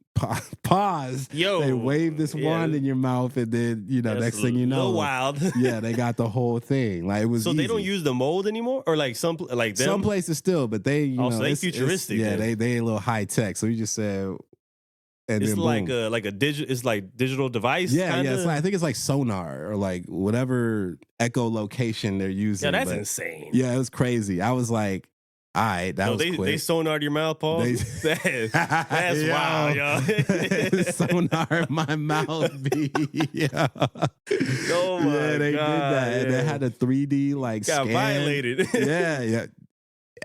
Pause. Yo, they wave this wand in your mouth, and then next thing you know, wild. They got the whole thing. Like it was. So easy. they don't use the mold anymore, or like some places still, but they so they futuristic. They a little high tech. So you just said. And it's then like a digital. It's like digital device. Yeah. It's like, I think it's like sonar or like whatever echolocation they're using. Yeah, that's insane. Yeah, it was crazy. I was like. All right, that was quick. They sonared your mouth, Paul? That's wild, y'all. Sonar my mouth, B. Yeah. Oh, my God. They did that. And they had a 3D, like, got scan. violated. Yeah.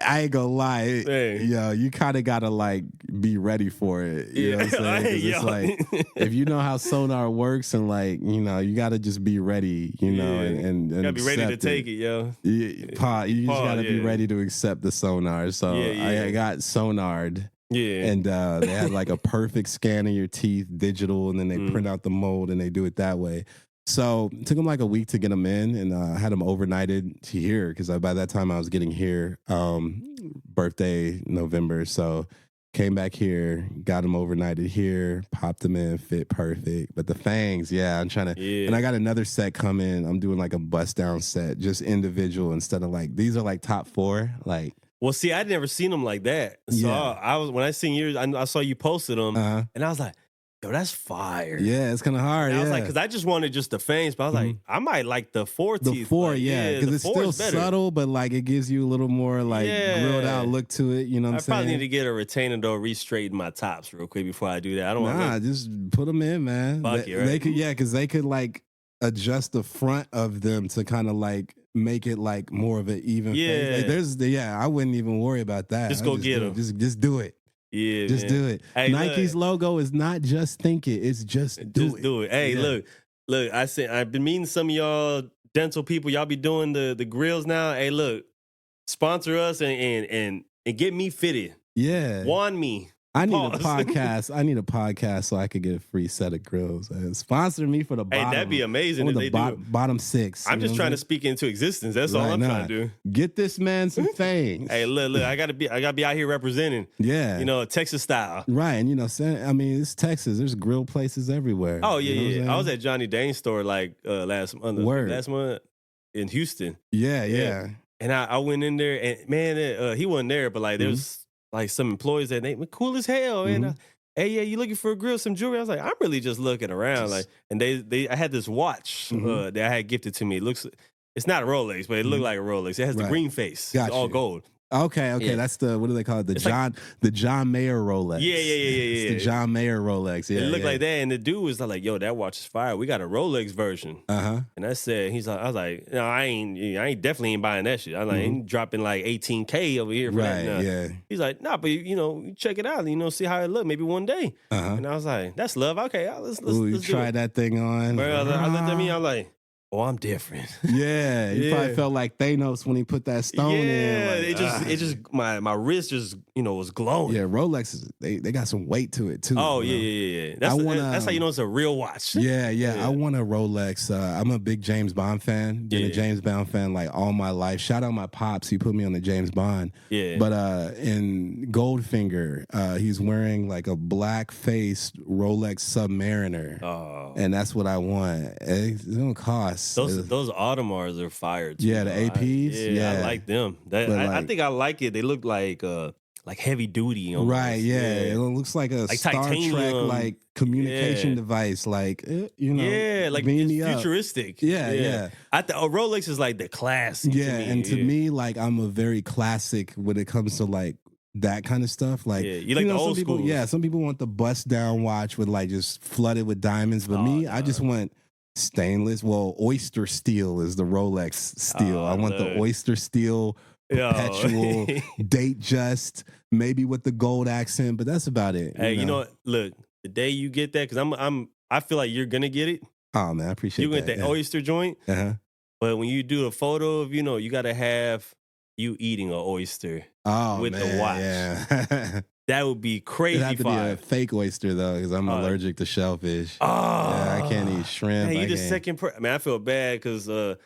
I ain't gonna lie. Hey. You kind of gotta, like, be ready for it. You know what I'm saying? 'Cause it's like, if you know how sonar works and, like, you gotta just be ready, and you gotta be ready to take it, yo. You just gotta be ready to accept the sonar. So I got sonared. Yeah. And they had like a perfect scan of your teeth, digital, and then they print out the mold and they do it that way. So it took them like a week to get them in, and I had them overnighted here because by that time I was getting here, birthday November. So came back here, got them overnighted here, popped them in, fit perfect. But the fangs, I'm trying to, and I got another set coming. I'm doing like a bust down set, just individual instead of like, these are like top 4, like. Well, see, I'd never seen them like that. So when I seen yours, I saw you posted them, and I was like, yo, that's fire. Yeah, it's kind of hard. I was like, because I just wanted just the fangs, but I was like, I might like the 4 teeth. The 4, because it's still subtle, but like it gives you a little more like grilled out look to it. You know what I'm saying? I probably need to get a retainer though, re-straighten my tops real quick before I do that. I don't want to. Just put them in, man. Fuck it, right? They could, because they could like. adjust the front of them to kind of like make it like more of an even face. Like I wouldn't even worry about that. Just go get them. Just do it. Yeah, just man. do it. Hey, Nike's logo is not just think it; it's just do it. Hey, look. I've been meeting some of y'all dental people. Y'all be doing the grills now. Hey, look, sponsor us and get me fitted. Yeah, want me. I need a podcast. I need a podcast so I could get a free set of grills. Sponsor me for the bottom. Hey, that'd be amazing if they do. Bottom 6. I'm just trying to speak into existence. That's all I'm trying to do. Get this man some things. Hey, look, I gotta be out here representing. Yeah, Texas style. Right, and I mean, it's Texas. There's grill places everywhere. Oh yeah. I was at Johnny Dane's store like last month in Houston. Yeah. And I went in there, and man, he wasn't there, but like there's like some employees that they were cool as hell, man. Hey, yeah, you looking for a grill, some jewelry? I was like, I'm really just looking around, and I had this watch that I had gifted to me. It's not a Rolex, but it looked like a Rolex. It has the green face. It's all gold. Okay. Yeah. That's what do they call it? The John Mayer Rolex. Yeah. It's the John Mayer Rolex. Yeah, it looked like that, and the dude was like, "Yo, that watch is fire. We got a Rolex version." And I said, I was like, no, I definitely ain't buying that shit. I'm like, ain't dropping like $18K over here for that. Nah. Yeah. He's like, nah, but you check it out, see how it look. Maybe one day. And I was like, that's love. Okay, let's try that thing on. Bro, I looked at me. I'm like, oh, I'm different. Yeah, you probably felt like Thanos when he put that stone in. Yeah, it just my wrist just was glowing. Yeah, Rolexes they got some weight to it too. Oh yeah. That's how you know it's a real watch. Yeah. I want a Rolex. I'm a big James Bond fan. Been a James Bond fan like all my life. Shout out my pops. He put me on the James Bond. Yeah. But in Goldfinger, he's wearing like a black faced Rolex Submariner. Oh. And that's what I want. It's gonna cost. Those Audemars are fire too. Yeah, the APs. I like them. I think I like it. They look like heavy duty. Almost. Right. Yeah. It looks like a Star titanium. Trek like communication device. Like Yeah, like beam it's me futuristic. Up. Yeah. A Rolex is like the classic. Yeah, to me. And to me, like I'm a very classic when it comes to like that kind of stuff. Like you like the old school. Yeah, some people want the bust down watch with like just flooded with diamonds, but I just want stainless. Well, oyster steel is the Rolex steel. I want the oyster steel perpetual date just maybe with the gold accent, but that's about it. Hey, you know what? Look, the day you get that, because I feel like you're gonna get it. Oh man, I appreciate you that. You get the oyster joint, but when you do a photo of you got to have you eating an oyster with the watch. Yeah. That would be crazy. It'd have to be a fake oyster though, because I'm allergic to shellfish. Oh, yeah, I can't eat shrimp. Hey, you the second person. I feel bad because a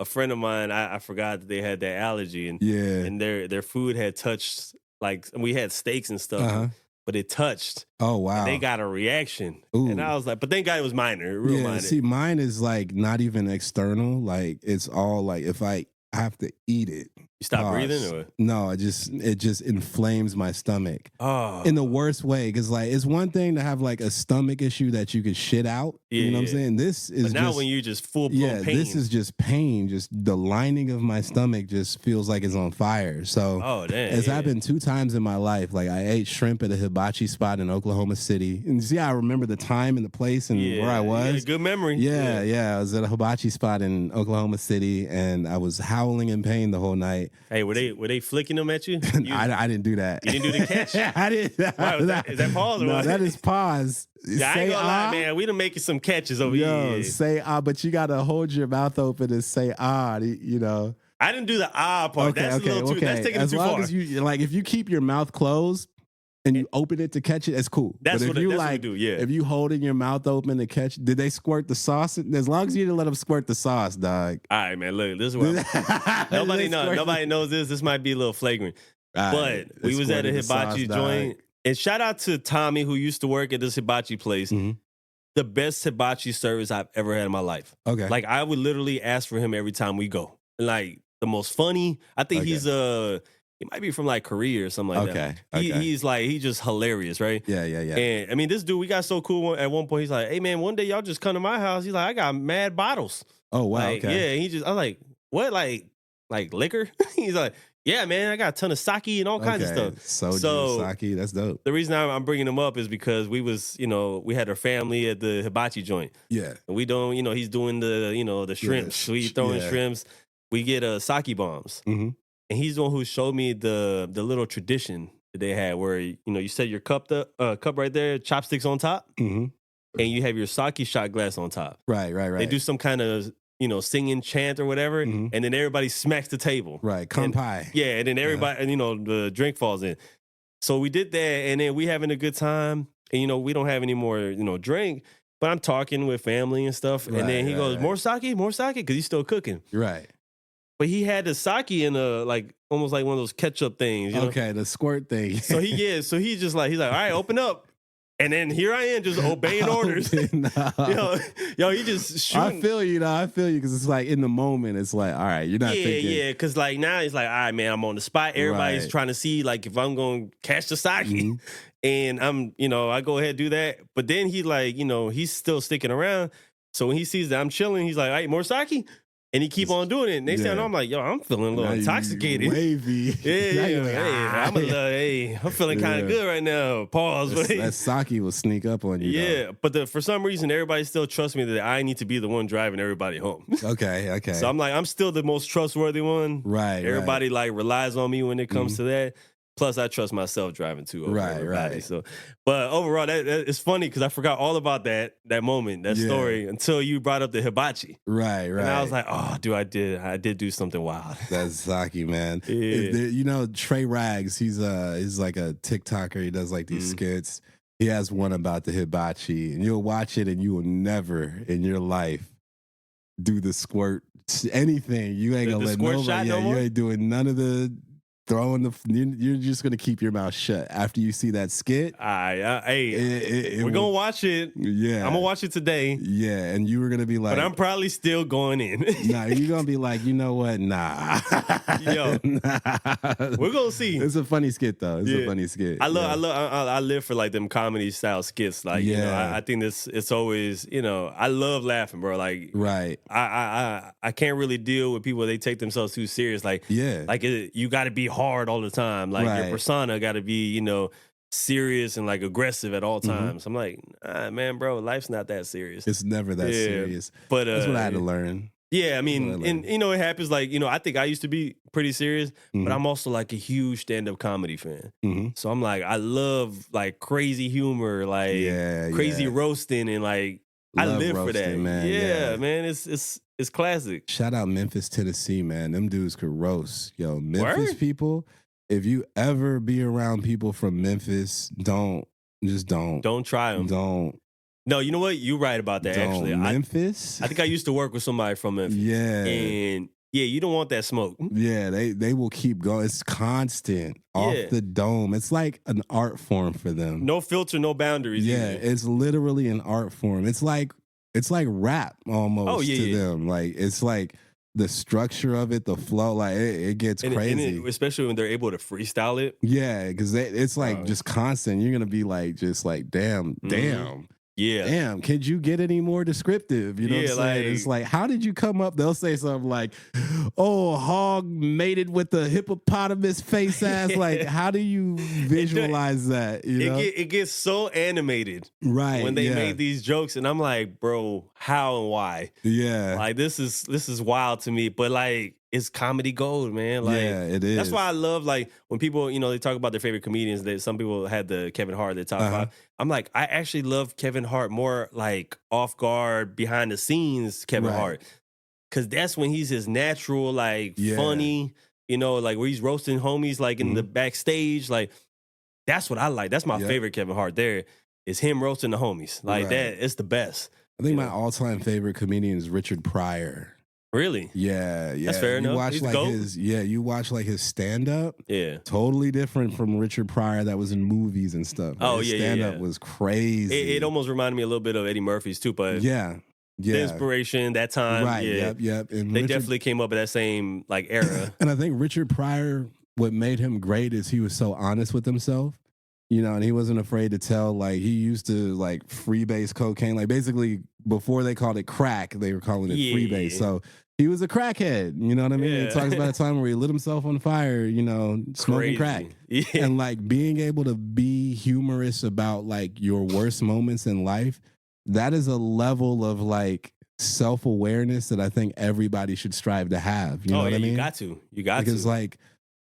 friend of mine, I forgot that they had that allergy, and their food had touched, like we had steaks and stuff, but it touched. Oh wow! And they got a reaction, and I was like, but thank God it was minor, real minor. See, mine is like not even external. Like it's all like if I have to eat it. You stop breathing, or no? It just inflames my stomach. Oh, in the worst way, because like it's one thing to have like a stomach issue that you could shit out. You know what I'm saying? This is now when you just full blown pain. This is just pain. Just the lining of my stomach just feels like it's on fire. So it's happened 2 times in my life. Like I ate shrimp at a hibachi spot in Oklahoma City, and see, I remember the time and the place and where I was. Good memory. Yeah. I was at a hibachi spot in Oklahoma City, and I was howling in pain the whole night. Hey, were they flicking them at you? I didn't do that. You didn't do the catch? I didn't. Is that pause? Or no, that is pause. Yeah, I ain't gonna lie, man. We done making some catches over here. Say but you gotta hold your mouth open and say I didn't do the part. Okay, that's a little too. That's taking it too far. As long as you like, if you keep your mouth closed and you open it to catch it, it's cool. That's but what we do. Yeah. If you holding your mouth open to catch, did they squirt the sauce? As long as you didn't let them squirt the sauce, dog. All right, man. Look, this is what nobody knows this. This might be a little flagrant, but we was at a hibachi joint, and shout out to Tommy who used to work at this hibachi place. The best hibachi service I've ever had in my life. Okay, like I would literally ask for him every time we go. Like the most funny. I think he's he might be from like Korea or something like that. He's just hilarious, right? Yeah. And I mean, this dude, we got so cool at one point. He's like, hey man, one day y'all just come to my house. He's like, I got mad bottles. Oh wow. Like, yeah. I'm like, what? Like liquor? He's like, Yeah, man, I got a ton of sake and all kinds of stuff. Soju, sake, that's dope. The reason I'm bringing him up is because we was, we had our family at the hibachi joint. Yeah. And we don't, he's doing the shrimps. We throwing shrimps. We get sake bombs. Mm-hmm. And he's the one who showed me the little tradition that they had where, you set your cup right there, chopsticks on top, mm-hmm. and you have your sake shot glass on top. Right. They do some kind of, singing chant or whatever, mm-hmm. and then everybody smacks the table. Right, kanpai. Yeah, and then everybody, and the drink falls in. So we did that, and then we having a good time, and we don't have any more, drink, but I'm talking with family and stuff, and then he goes, more sake, because he's still cooking. Right. But he had the sake in almost like one of those ketchup things. Okay, the squirt thing. So he's like, all right, open up. And then here I am just obeying orders. He just shooting. I feel you because it's like in the moment, it's like, all right, you're not thinking. Yeah, because like now it's like, all right, man, I'm on the spot. Everybody's trying to see like if I'm going to catch the sake. Mm-hmm. And I go ahead and do that. But then he like, he's still sticking around. So when he sees that I'm chilling, he's like, all right, more sake? And he keep on doing it. Next thing I know, I'm like, I'm feeling a little intoxicated. Wavy. I'm feeling kind of good right now. Pause. That sake will sneak up on you. Yeah, but for some reason, everybody still trusts me that I need to be the one driving everybody home. Okay. So I'm like, I'm still the most trustworthy one. Right. Everybody like relies on me when it comes to that. Plus, I trust myself driving too. Right. So, but overall, that it's funny because I forgot all about that moment, that story, until you brought up the hibachi. Right. And I was like, oh, dude, I did do something wild. That's sake, man. Yeah. Trey Rags, he's like a TikToker. He does like these skits. He has one about the hibachi, and you'll watch it, and you will never in your life do the squirt anything. You ain't gonna let nobody. You ain't doing none of the. You're just gonna keep your mouth shut after you see that skit. We're gonna watch it. Yeah, I'm gonna watch it today. Yeah, and you were gonna be like, but I'm probably still going in. Nah, you're gonna be like, you know what? Nah, yo, we're gonna see. It's a funny skit though. It's a funny skit. I live for like them comedy style skits. Like, I think it's always, I love laughing, bro. Like, right. I can't really deal with people. They take themselves too serious. Like, you got to be hard all the time. Like your persona got to be, serious and like aggressive at all times. I'm like, man, bro, life's not that serious. It's never that serious. But that's what I had to learn. Yeah, I mean, and it happens like, I think I used to be pretty serious, but I'm also like a huge stand-up comedy fan. So I'm like, I love like crazy humor, like crazy roasting, and like I live for that. Man. Yeah, man, it's classic. Shout out Memphis, Tennessee, man. Them dudes could roast. Yo, Memphis people, if you ever be around people from Memphis, don't try them. Don't. No, you know what? You're right about that, actually. Memphis? I think I used to work with somebody from Memphis. Yeah. And you don't want that smoke. Yeah, they will keep going. It's constant off the dome. It's like an art form for them. No filter, no boundaries. Yeah, it's literally an art form. It's like rap almost to them. Like, it's like the structure of it, the flow, like it gets crazy. Especially when they're able to freestyle it. Yeah, because it's like just constant. You're gonna be like, just like, damn. Yeah. Damn, could you get any more descriptive? You know what I'm saying? It's like, how did you come up? They'll say something like, oh, hog mated with the hippopotamus face ass. Like, how do you visualize that? You know? It gets so animated. Right. When they made these jokes. And I'm like, bro, how and why? Yeah. Like, this is wild to me. But like, it's comedy gold, man. Like, it is. That's why I love, like, when people, they talk about their favorite comedians. That some people had the Kevin Hart, their top five. I'm like, I actually love Kevin Hart more, like, off guard, behind the scenes Kevin Hart. Because that's when he's his natural, like, funny, like, where he's roasting homies, like, in the backstage. Like, that's what I like. That's my favorite Kevin Hart there, is him roasting the homies. Like, that, it's the best. I think my all-time favorite comedian is Richard Pryor. Really? Yeah. That's fair enough. You watch like his stand-up. Yeah. Totally different from Richard Pryor that was in movies and stuff. His stand-up was crazy. It almost reminded me a little bit of Eddie Murphy's too, but the inspiration, that time. Right, yep. And they definitely came up at that same like era. And I think Richard Pryor, what made him great is he was so honest with himself. you know, and he wasn't afraid to tell, like, he used to, like, freebase cocaine. Like, basically, before they called it crack, they were calling it freebase. So he was a crackhead, you know what I mean? He talks about a time where he lit himself on fire, you know, smoking crack. And, like, being able to be humorous about, like, your worst moments in life, that is a level of, like, self-awareness that I think everybody should strive to have. You know what I mean? You got to. Because, like,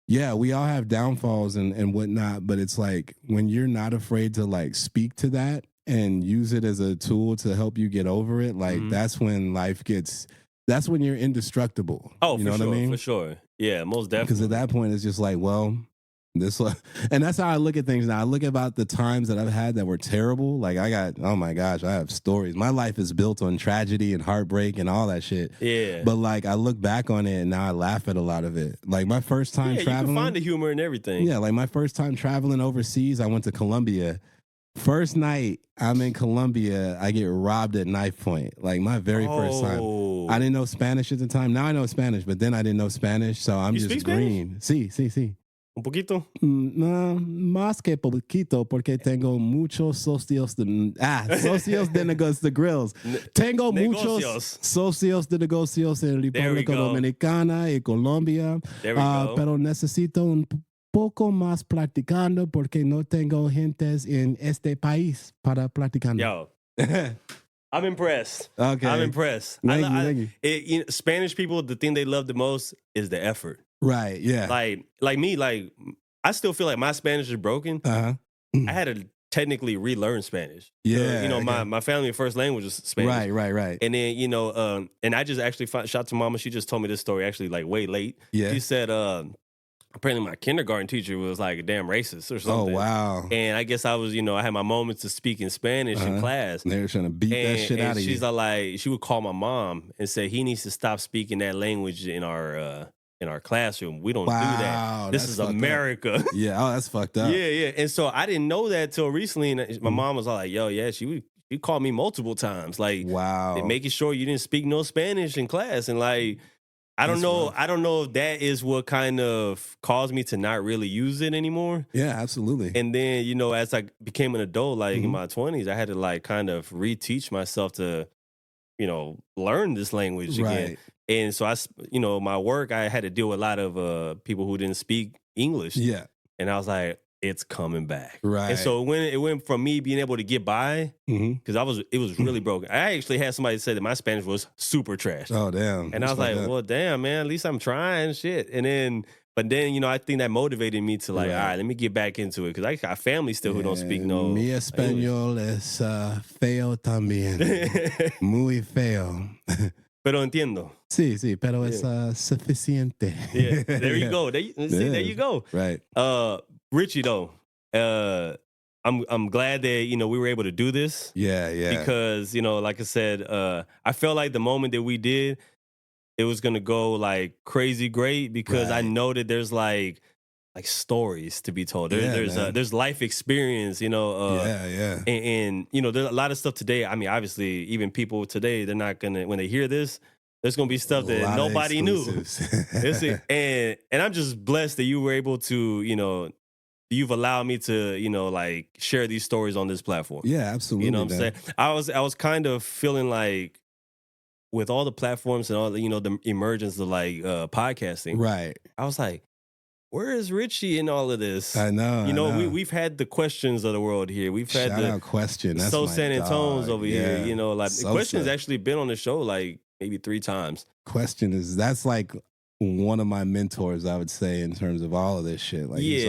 yeah, we all have downfalls and whatnot, but it's like when you're not afraid to, like, speak to that and use it as a tool to help you get over it, like, that's when life gets, that's when you're indestructible. Oh, you know for what sure, I mean? for sure. Yeah, most definitely. Because at that point, it's just like, well, this, and that's how I look at things now. I look about the times that I've had that were terrible. Like, I got, oh my gosh, I have stories. My life is built on tragedy and heartbreak and all that shit. Yeah. But, like, I look back on it and now I laugh at a lot of it. Like, my first time traveling. You can find the humor in everything. Yeah, like my first time traveling overseas, I went to Colombia. First night I'm in Colombia, I get robbed at knife point. Like, my very first time. I didn't know Spanish at the time. Now I know Spanish, but then I didn't know Spanish, so I'm just green. Sí. Un poquito? No, más que poquito, porque tengo muchos socios socios de negocios, the grills. Tengo muchos socios de negocios en República Dominicana y Colombia, pero necesito un poco más practicando porque no tengo gentes en este país para practicando. Yo. I'm impressed. Okay. I'm impressed. Thank you. You know, Spanish people, the thing they love the most is the effort. Right, yeah. Like me, like, I still feel like my Spanish is broken. I had to technically relearn Spanish. Yeah. You know, my family first language is Spanish. Right. And then, you know, and I just actually shout to mama. She just told me this story actually like way late. Yeah. She said, apparently my kindergarten teacher was like a damn racist or something. Oh, wow. And I guess I was, you know, I had my moments to speak in Spanish in class. And they were trying to beat that shit out of you. She's like, she would call my mom and say, he needs to stop speaking that language in our classroom. We don't do that. This is America. Yeah, that's fucked up. Yeah. And so I didn't know that till recently. And my mom was all like, yo, yeah, she called me multiple times. Like, making sure you didn't speak no Spanish in class. And like, I don't know if that is what kind of caused me to not really use it anymore. Yeah, absolutely. And then, you know, as I became an adult, like in my 20s, I had to like kind of reteach myself to, you know, learn this language again. And so you know, my work, I had to deal with a lot of people who didn't speak English. Yeah. And I was like, it's coming back. Right. And so when it went from me being able to get by, because it was really broken. I actually had somebody say that my Spanish was super trash. Oh, damn. And I was like, well, damn, man, at least I'm trying shit. But then, you know, I think that motivated me to like, all right, let me get back into it. Because I got family still who don't speak no Mi español es feo también. Muy feo. Pero entiendo. Sí, pero es suficiente. Yeah, there you go. There you go. Right. Richie, though, I'm glad that, you know, we were able to do this. Yeah. Because, you know, like I said, I felt like the moment that we did, it was gonna go like crazy great because I know that there's like stories to be told. There's life experience, you know. And you know, there's a lot of stuff today. I mean, obviously, even people today, they're not gonna, when they hear this, there's gonna be stuff that nobody knew. And I'm just blessed that you were able to, you know, you've allowed me to, you know, like share these stories on this platform. Yeah, absolutely. You know what I'm saying? I was kind of feeling like with all the platforms and all the, you know, the emergence of like podcasting. Right. I was like, where is Richie in all of this? I know. You know, we've had the questions of the world here. We've had Shout out Question. That's So my San Antonio's over here. You know, like Question's actually been on the show like maybe 3 times. Question that's like one of my mentors, I would say, in terms of all of this shit. Like he's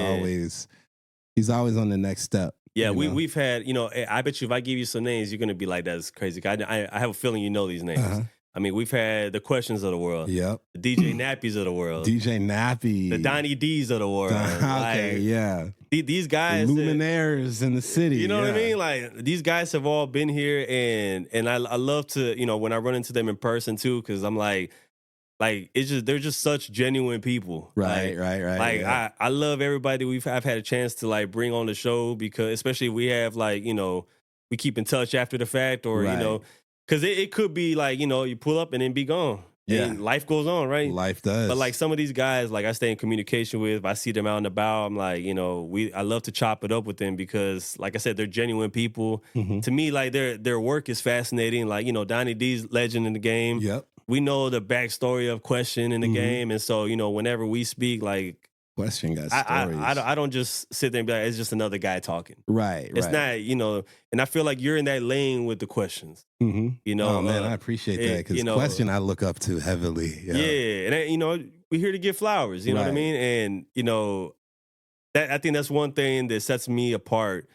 always on the next step. Yeah, we've had, you know, I bet you if I give you some names, you're gonna be like, that's crazy. I have a feeling you know these names. I mean, we've had the Questions of the world. Yep. The DJ Nappies of the world. DJ Nappy. The Donnie D's of the world. Okay, like, yeah. These guys. The Luminaires in the city. You know what I mean? Like, these guys have all been here, and I love to, you know, when I run into them in person too, because I'm like it's just, they're just such genuine people. Right. Like, yeah. I love everybody I've had a chance to like bring on the show, because especially we have like, you know, we keep in touch after the fact, or you know, because it could be like, you know, you pull up and then be gone. and life goes on, right? Life does. But like some of these guys, like I stay in communication with, if I see them out and about, I'm like, I love to chop it up with them because, like I said, they're genuine people. Mhm. To me, like their work is fascinating. Like, Donnie D's legend in the game. Yep. We know the backstory of Question in the game. And so, whenever we speak, like, Question got stories. I don't just sit there and be like, it's just another guy talking. Right. It's not, and I feel like you're in that lane with the questions. Mm-hmm. Oh man, I appreciate that because Question I look up to heavily. Yeah, and we're here to get flowers. You know what I mean? And that I think that's one thing that sets me apart.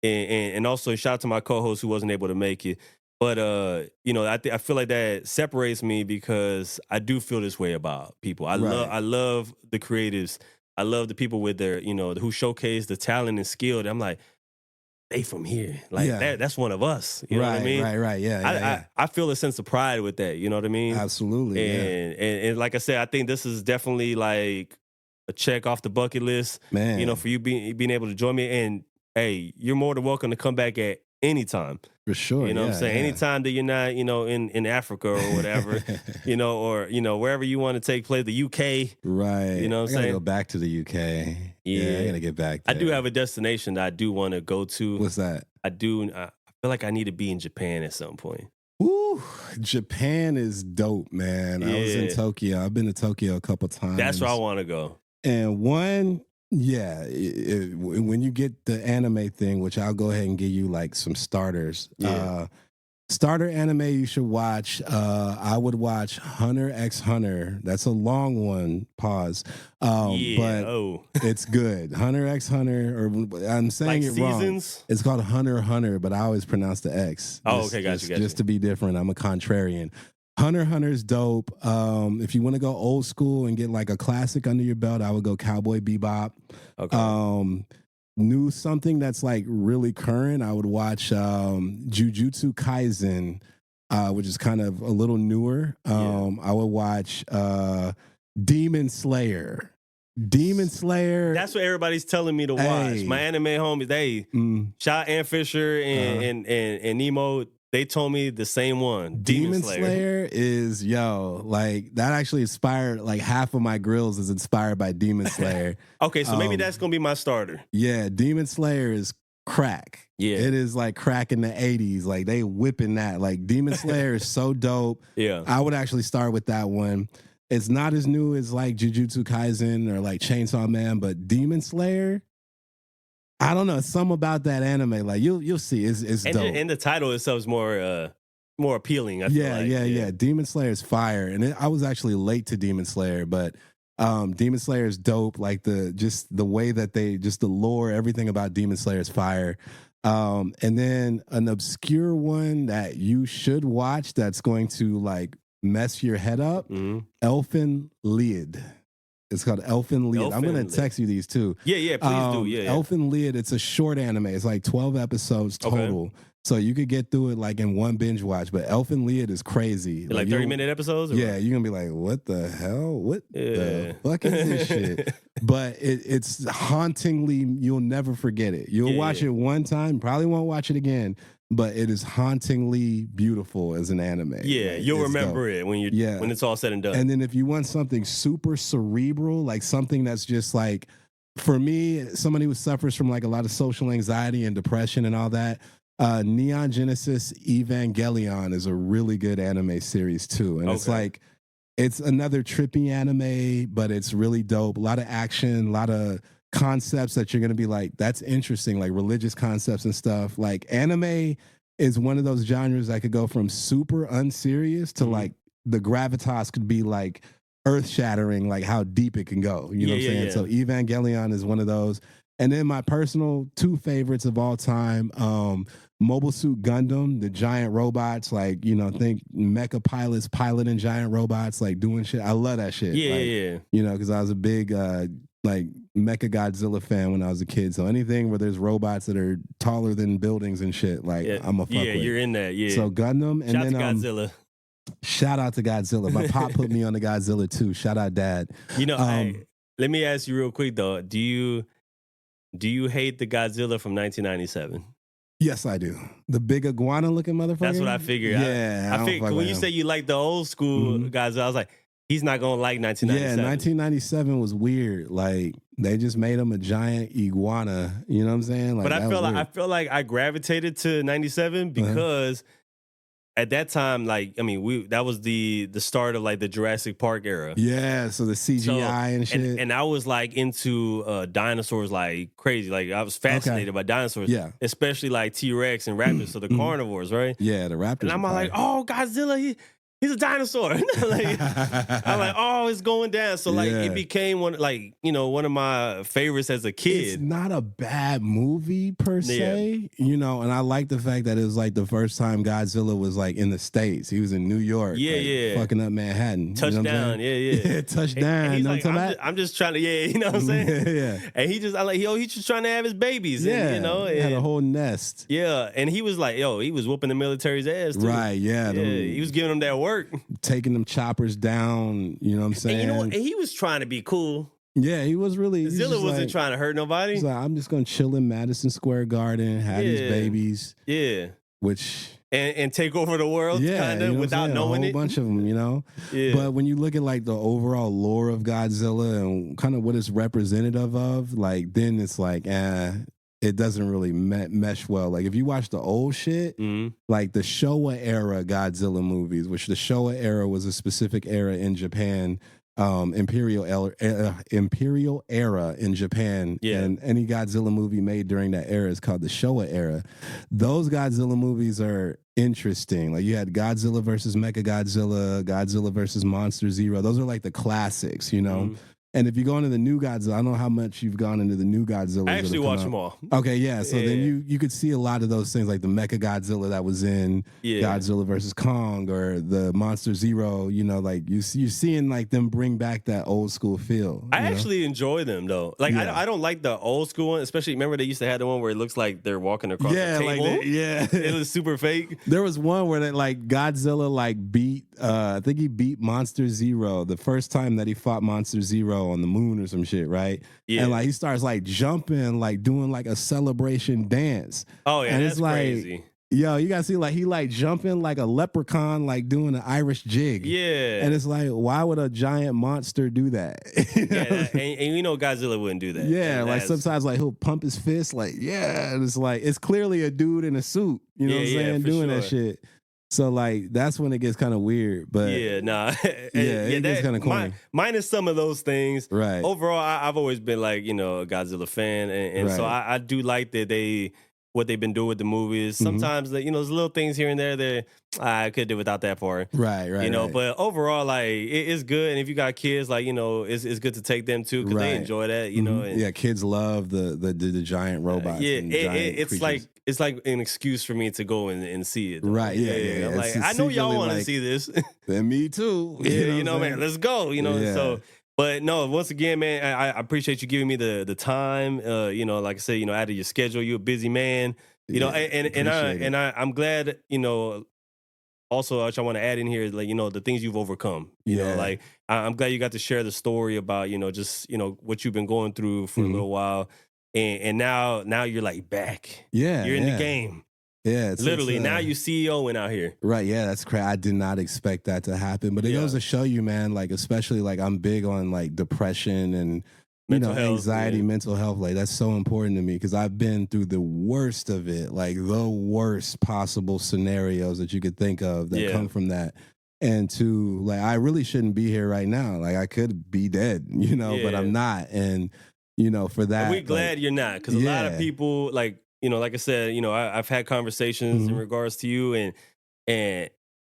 And also shout out to my co-host who wasn't able to make it. But I feel like that separates me because I do feel this way about people. I love the creatives. I love the people with their, who showcase the talent and skill. And I'm like, they from here. Like that's one of us. You know what I mean? Right. Yeah. I feel a sense of pride with that. You know what I mean? Absolutely. And like I said, I think this is definitely like a check off the bucket list. Man. For you being able to join me. And hey, you're more than welcome to come back at any time. For sure. You know what I'm saying? Anytime that you're not, in Africa or whatever, or, wherever you want to take place, the UK. Right. You know what I'm saying? I gotta go back to the UK. Yeah, I gotta get back there. I do have a destination that I do want to go to. What's that? I feel like I need to be in Japan at some point. Ooh, Japan is dope, man. Yeah. I was in Tokyo. I've been to Tokyo a couple times. That's where I want to go. And when you get the anime thing, which I'll go ahead and give you like some starters. Starter anime you should watch. I would watch Hunter x Hunter. That's a long one. Pause. But it's good. Hunter x Hunter, or I'm saying like it wrong. Seasons? It's called Hunter x Hunter, but I always pronounce the X. Okay, gotcha. Just to be different. I'm a contrarian. Hunter x Hunter's dope. If you want to go old school and get like a classic under your belt, I would go Cowboy Bebop. Okay. New something that's like really current, I would watch Jujutsu Kaisen, which is kind of a little newer. I would watch Demon Slayer. That's what everybody's telling me to watch. My anime homies, shout Ann Fisher and Nemo. They told me the same one. Demon Slayer is, like, that actually inspired, like, half of my grills is inspired by Demon Slayer. Okay, so maybe that's going to be my starter. Yeah, Demon Slayer is crack. Yeah. It is like crack in the 80s. Like, they whipping that. Like, Demon Slayer is so dope. Yeah. I would actually start with that one. It's not as new as, like, Jujutsu Kaisen or, like, Chainsaw Man, but Demon Slayer, I don't know. Something about that anime, like you'll see, it's dope. And the title itself is more appealing. I feel like. Yeah. Demon Slayer is fire, and I was actually late to Demon Slayer, but Demon Slayer is dope. Like the way that the lore, everything about Demon Slayer is fire. And then an obscure one that you should watch that's going to like mess your head up. Elfen Lied. It's called Elfen Lied. I'm going to text you these too. Yeah, please do. Yeah. Elfen Lied, it's a short anime. It's like 12 episodes total. Okay. So you could get through it like in one binge watch, but Elfen Lied is crazy. Like 30-minute episodes? Yeah, you're going to be like, what the hell? What the fuck is this shit? But it's hauntingly, you'll never forget it. You'll watch it one time, probably won't watch it again, but it is hauntingly beautiful as an anime. Yeah, like, you'll remember it when it's all said and done. And then if you want something super cerebral, like something that's just like, for me, somebody who suffers from like a lot of social anxiety and depression and all that, Neon Genesis Evangelion is a really good anime series too. And it's like, it's another trippy anime, but it's really dope. A lot of action, a lot of concepts that you're going to be like, that's interesting, like religious concepts and stuff. Like anime is one of those genres that could go from super unserious to like the gravitas could be like earth shattering, like how deep it can go. You know what I'm saying? So Evangelion is one of those. And then my personal two favorites of all time, Mobile Suit Gundam, the giant robots, like, think mecha pilots piloting giant robots, like doing shit. I love that shit. Yeah. Because I was a big like Mecha Godzilla fan when I was a kid. So anything where there's robots that are taller than buildings and shit, like I'm a fuck with. You're in that. Yeah. So Gundam, and shout then out to Godzilla. Shout out to Godzilla. My pop put me on the Godzilla too. Shout out, Dad. Hey, let me ask you real quick though. Do you hate the Godzilla from 1997? Yes, I do. The big iguana looking motherfucker. That's what I figured. Yeah, I figured when you say you like the old school guys, I was like, he's not gonna like 1997. Yeah, 1997 was weird. Like they just made him a giant iguana. You know what I'm saying? Like, But I feel like I gravitated to 97 because at that time, like, I mean, that was the start of like the Jurassic Park era. Yeah, so the CGI and shit. And I was like into dinosaurs like crazy. Like I was fascinated by dinosaurs. Yeah. Especially like T-Rex and raptors, so the carnivores, right? Yeah, the raptors. And I'm like, oh, Godzilla, he's a dinosaur. Like, I'm like, oh, it's going down. So like it became one of my favorites as a kid. It's not a bad movie per se, and I like the fact that it was like the first time Godzilla was like in the States. He was in New York, fucking up Manhattan. Touchdown, touchdown. And he's like, I'm just trying to, you know what I'm saying? Yeah. And he's just trying to have his babies. Yeah, and, he had a whole nest. Yeah, and he was like, he was whooping the military's ass too. Right, yeah. He was giving them that work. Taking them choppers down, you know what I'm saying? And you know what? And he was trying to be cool. Yeah, he was really. Zilla wasn't trying to hurt nobody. He's like, I'm just gonna chill in Madison Square Garden, have these babies. Yeah. Which and take over the world, kind of, without knowing it. A whole bunch of them, Yeah. But when you look at like the overall lore of Godzilla and kind of what it's representative of, like then it's like, it doesn't really mesh well. Like if you watch the old shit, like the Showa era Godzilla movies, which the Showa era was a specific era in Japan, imperial era in Japan, and any Godzilla movie made during that era is called the Showa era. Those Godzilla movies are interesting. Like you had Godzilla versus Mechagodzilla, Godzilla versus Monster Zero. Those are like the classics, And if you go into the new Godzilla, I don't know how much you've gone into the new Godzilla. I actually watched them all. Okay, yeah. So then you could see a lot of those things, like the Mecha Godzilla that was in Godzilla versus Kong, or the Monster Zero. Like you're seeing like them bring back that old school feel. I actually enjoy them though. Like I don't like the old school one, especially. Remember they used to have the one where it looks like they're walking across the table. It was super fake. There was one where like Godzilla beat. I think he beat Monster Zero the first time that he fought Monster Zero on the moon or some shit, right? Yeah. And like he starts like jumping, like doing like a celebration dance. Oh yeah, and that's it's like, crazy. Yo, you gotta see like he like jumping like a leprechaun, like doing an Irish jig. Yeah. And it's like, why would a giant monster do that? And Godzilla wouldn't do that. Yeah, like sometimes like he'll pump his fist, like, and it's like it's clearly a dude in a suit, you know what I'm saying, doing that shit. So like that's when it gets kind of weird, but it gets kind of corny. Minus some of those things, right? Overall, I've always been like a Godzilla fan, and so I do like that what they've been doing with the movies. Sometimes there's little things here and there that I could do without that part, right. But overall, like it's good, and if you got kids, like it's good to take them too because they enjoy that, And, kids love the giant robots. It's like an excuse for me to go and see it. Though. Right. Yeah. I'm like, I know y'all want to see this. And me too. Man, let's go. So. But no, once again, man, I appreciate you giving me the time. Like I said, out of your schedule, you're a busy man. I'm glad. Also, which I want to add in here is like the things you've overcome. Like I'm glad you got to share the story about just what you've been going through for a little while, and now you're like back. Yeah, you're in the game. Yeah, literally. Now you CEOing out here. Right. Yeah, that's crazy. I did not expect that to happen, but it goes to show you, man. Like, especially like I'm big on like depression and mental health, anxiety, mental health. Like that's so important to me because I've been through the worst of it, like the worst possible scenarios that you could think of that come from that. And to like, I really shouldn't be here right now. Like I could be dead, but I'm not. And for that, we're glad you're not because a lot of people like. Like I said, I've had conversations in regards to you, and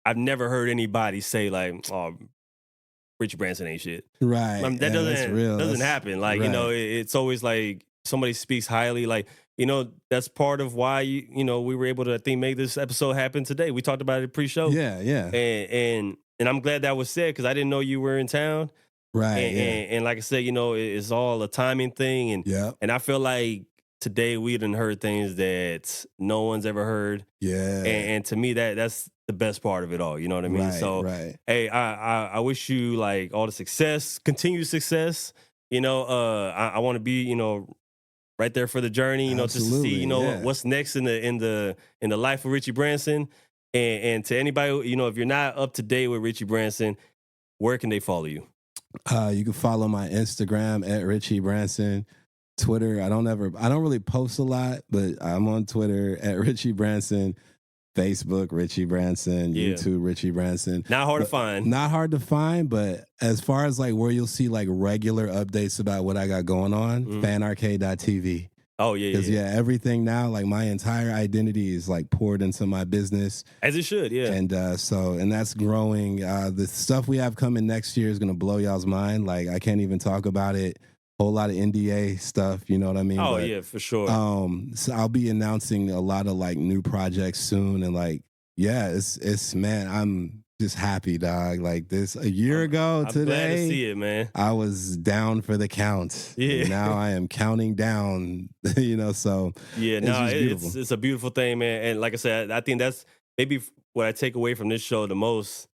I've never heard anybody say like, "Oh, Richie Branson ain't shit." Right. That doesn't happen. Like it's always like somebody speaks highly. Like that's part of why we were able to make this episode happen today. We talked about it pre-show. Yeah. And I'm glad that was said because I didn't know you were in town. Right. And like I said, it's all a timing thing. And I feel like. Today we done heard things that no one's ever heard. Yeah. And to me that's the best part of it all. You know what I mean? Right. Hey, I wish you like all the success, continued success. I want to be, right there for the journey. You know, just to see, you know, yeah. what's next in the life of Richie Branson. And to anybody, you know, if you're not up to date with Richie Branson, where can they follow you? You can follow my Instagram at Richie Branson. Twitter, I don't really post a lot, but I'm on Twitter at Richie Branson. Facebook, Richie Branson. Yeah. YouTube, Richie Branson. Not hard to find. Not hard to find, but as far as like where you'll see like regular updates about what I got going on, FanArcade.tv. Oh, yeah, Because, yeah, everything now, like my entire identity is like poured into my business. As it should, yeah. And and that's growing. The stuff we have coming next year is going to blow y'all's mind. Like, I can't even talk about it. Whole lot of NDA stuff, you know what I mean? Oh, but, yeah, for sure. So I'll be announcing a lot of like new projects soon. And like, yeah, it's man, I'm just happy, dog. Like this a year ago I'm today. Glad to see it, man. I was down for the count. Yeah. And now I am counting down, you know, so yeah, it's a beautiful thing, man. And like I said, I think that's maybe what I take away from this show the most,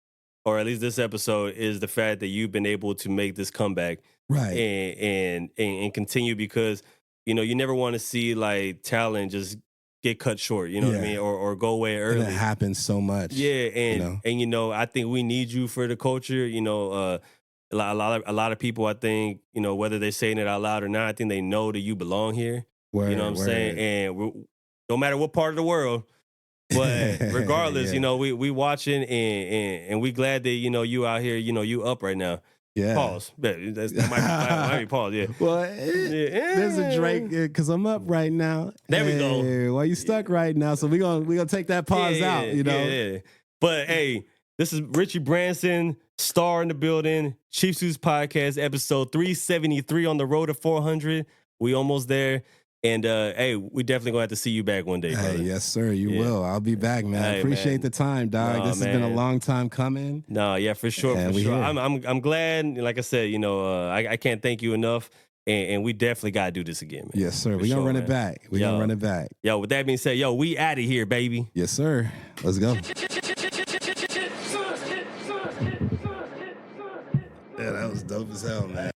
or at least this episode, is the fact that you've been able to make this comeback. Right. And continue, because, you know, you never want to see like talent just get cut short, you know what I mean? Or go away early. And it happens so much. Yeah, and you know, I think we need you for the culture. You know, a lot of people, I think, you know, whether they're saying it out loud or not, I think they know that you belong here. Word, you know what I'm saying? And no matter what part of the world, but regardless, you know, we watching and we glad that, you know, you out here, you know, you up right now. Yeah. Pause. That might be pause. Yeah. Well, there's a Drake because I'm up right now. There we go. Well, you stuck right now, so we gonna take that pause out. You know. Yeah. But hey, this is Richie Branson, star in the building. Chief Suits Podcast, episode 373 on the road to 400. We almost there. And hey, we definitely gonna have to see you back one day, brother. Hey, yes, sir. You will. I'll be back, man. I appreciate the time, dog. This has been a long time coming. No, yeah, for sure, for sure. I'm glad. Like I said, you know, I can't thank you enough. And we definitely gotta do this again, man. Yes, sir. We're gonna run it back. We're gonna run it back. Yo, with that being said, we out of here, baby. Yes, sir. Let's go. Yeah, that was dope as hell, man.